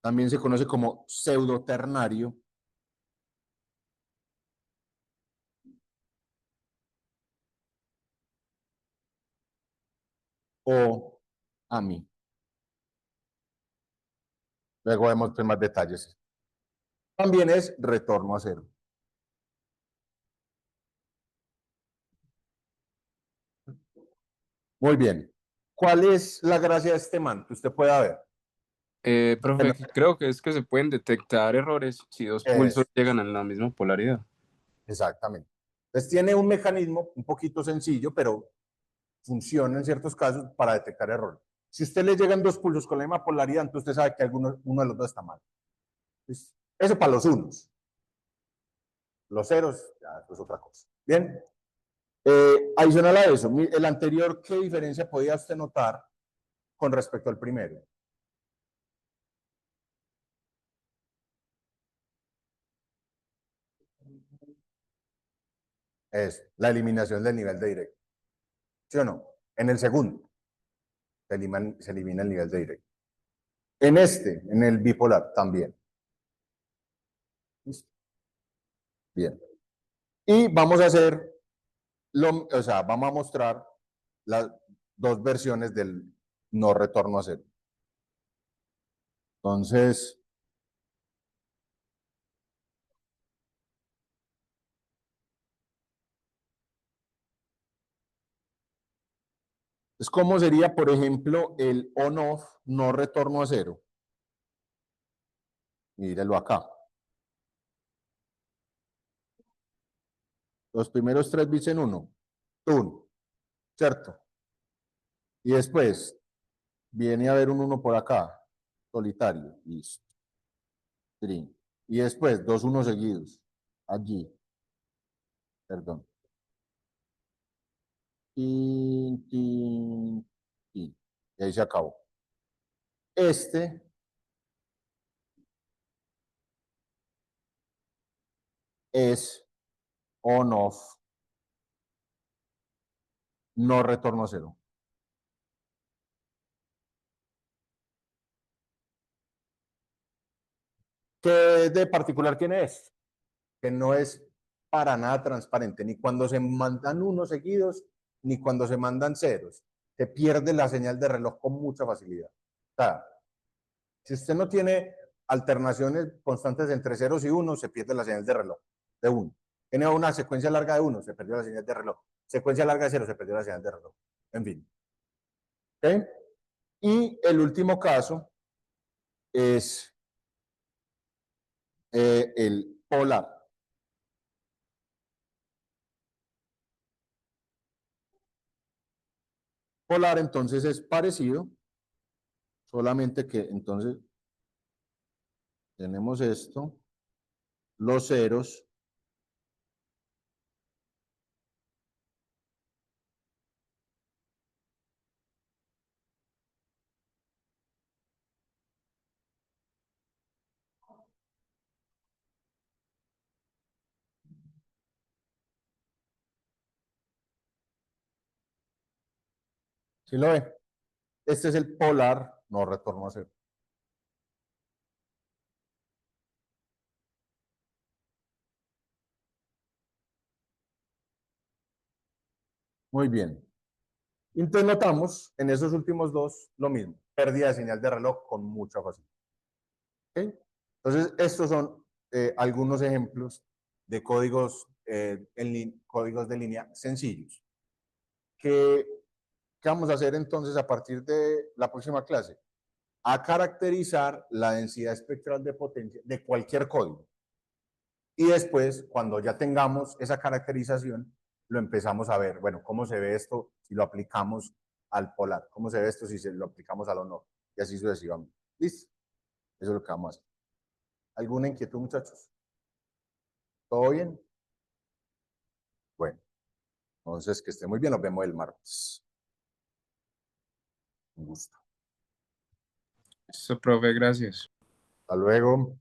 También se conoce como pseudoternario o AMI. Luego vemos pues, más detalles. También es retorno a cero. Muy bien. ¿Cuál es la gracia de este man? Que usted pueda ver. Profe, creo que es que se pueden detectar errores si dos pulsos Es, llegan a la misma polaridad. exactamente. Entonces tiene un mecanismo un poquito sencillo, pero funciona en ciertos casos para detectar errores. Si usted le llegan dos pulsos con la misma polaridad, entonces usted sabe que uno de los dos está mal. Entonces, eso para los unos. Los ceros, ya, eso es otra cosa. Bien. Adicional a eso, el anterior, ¿qué diferencia podía usted notar con respecto al primero? Es la eliminación del nivel de directo. ¿Sí o no? En el segundo se elimina el nivel de directo. En el bipolar también. ¿Listo? Bien. Y vamos a hacer, o sea, vamos a mostrar las dos versiones del no retorno a cero. Entonces, ¿cómo sería, por ejemplo, el on-off no retorno a cero? Mírelo acá. Los primeros 3 bits en 1. Tun, ¿cierto? Y después viene a haber un 1 por acá, solitario. Listo. Trin. Y después 2 unos seguidos. Allí. Perdón. Tin, tin, tin. Y ahí se acabó. Este es on-off, no retorno a cero. ¿Qué de particular tiene esto? Que no es para nada transparente, ni cuando se mandan unos seguidos, ni cuando se mandan ceros. Se pierde la señal de reloj con mucha facilidad. O sea, si usted no tiene alternaciones constantes entre ceros y unos, se pierde la señal de reloj de uno. Tiene una secuencia larga de uno, se perdió la señal de reloj. Secuencia larga de cero, se perdió la señal de reloj. En fin. ¿Okay? Y el último caso es el polar. Polar entonces es parecido, solamente que entonces tenemos esto, los ceros, ¿sí lo ve? Este es el polar, no retorno a cero. Muy bien. Entonces notamos en esos últimos dos lo mismo, pérdida de señal de reloj con mucha facilidad. ¿Okay? Entonces, estos son algunos ejemplos de códigos, códigos de línea sencillos. ¿Qué vamos a hacer entonces a partir de la próxima clase? A caracterizar la densidad espectral de potencia de cualquier código. Y después, cuando ya tengamos esa caracterización, lo empezamos a ver, bueno, cómo se ve esto si lo aplicamos al polar, cómo se ve esto si se lo aplicamos al honor, y así sucesivamente. ¿Listo? Eso es lo que vamos a hacer. ¿Alguna inquietud, muchachos? ¿Todo bien? Bueno, entonces que esté muy bien, nos vemos el martes. Un gusto. Eso, profe, gracias. Hasta luego.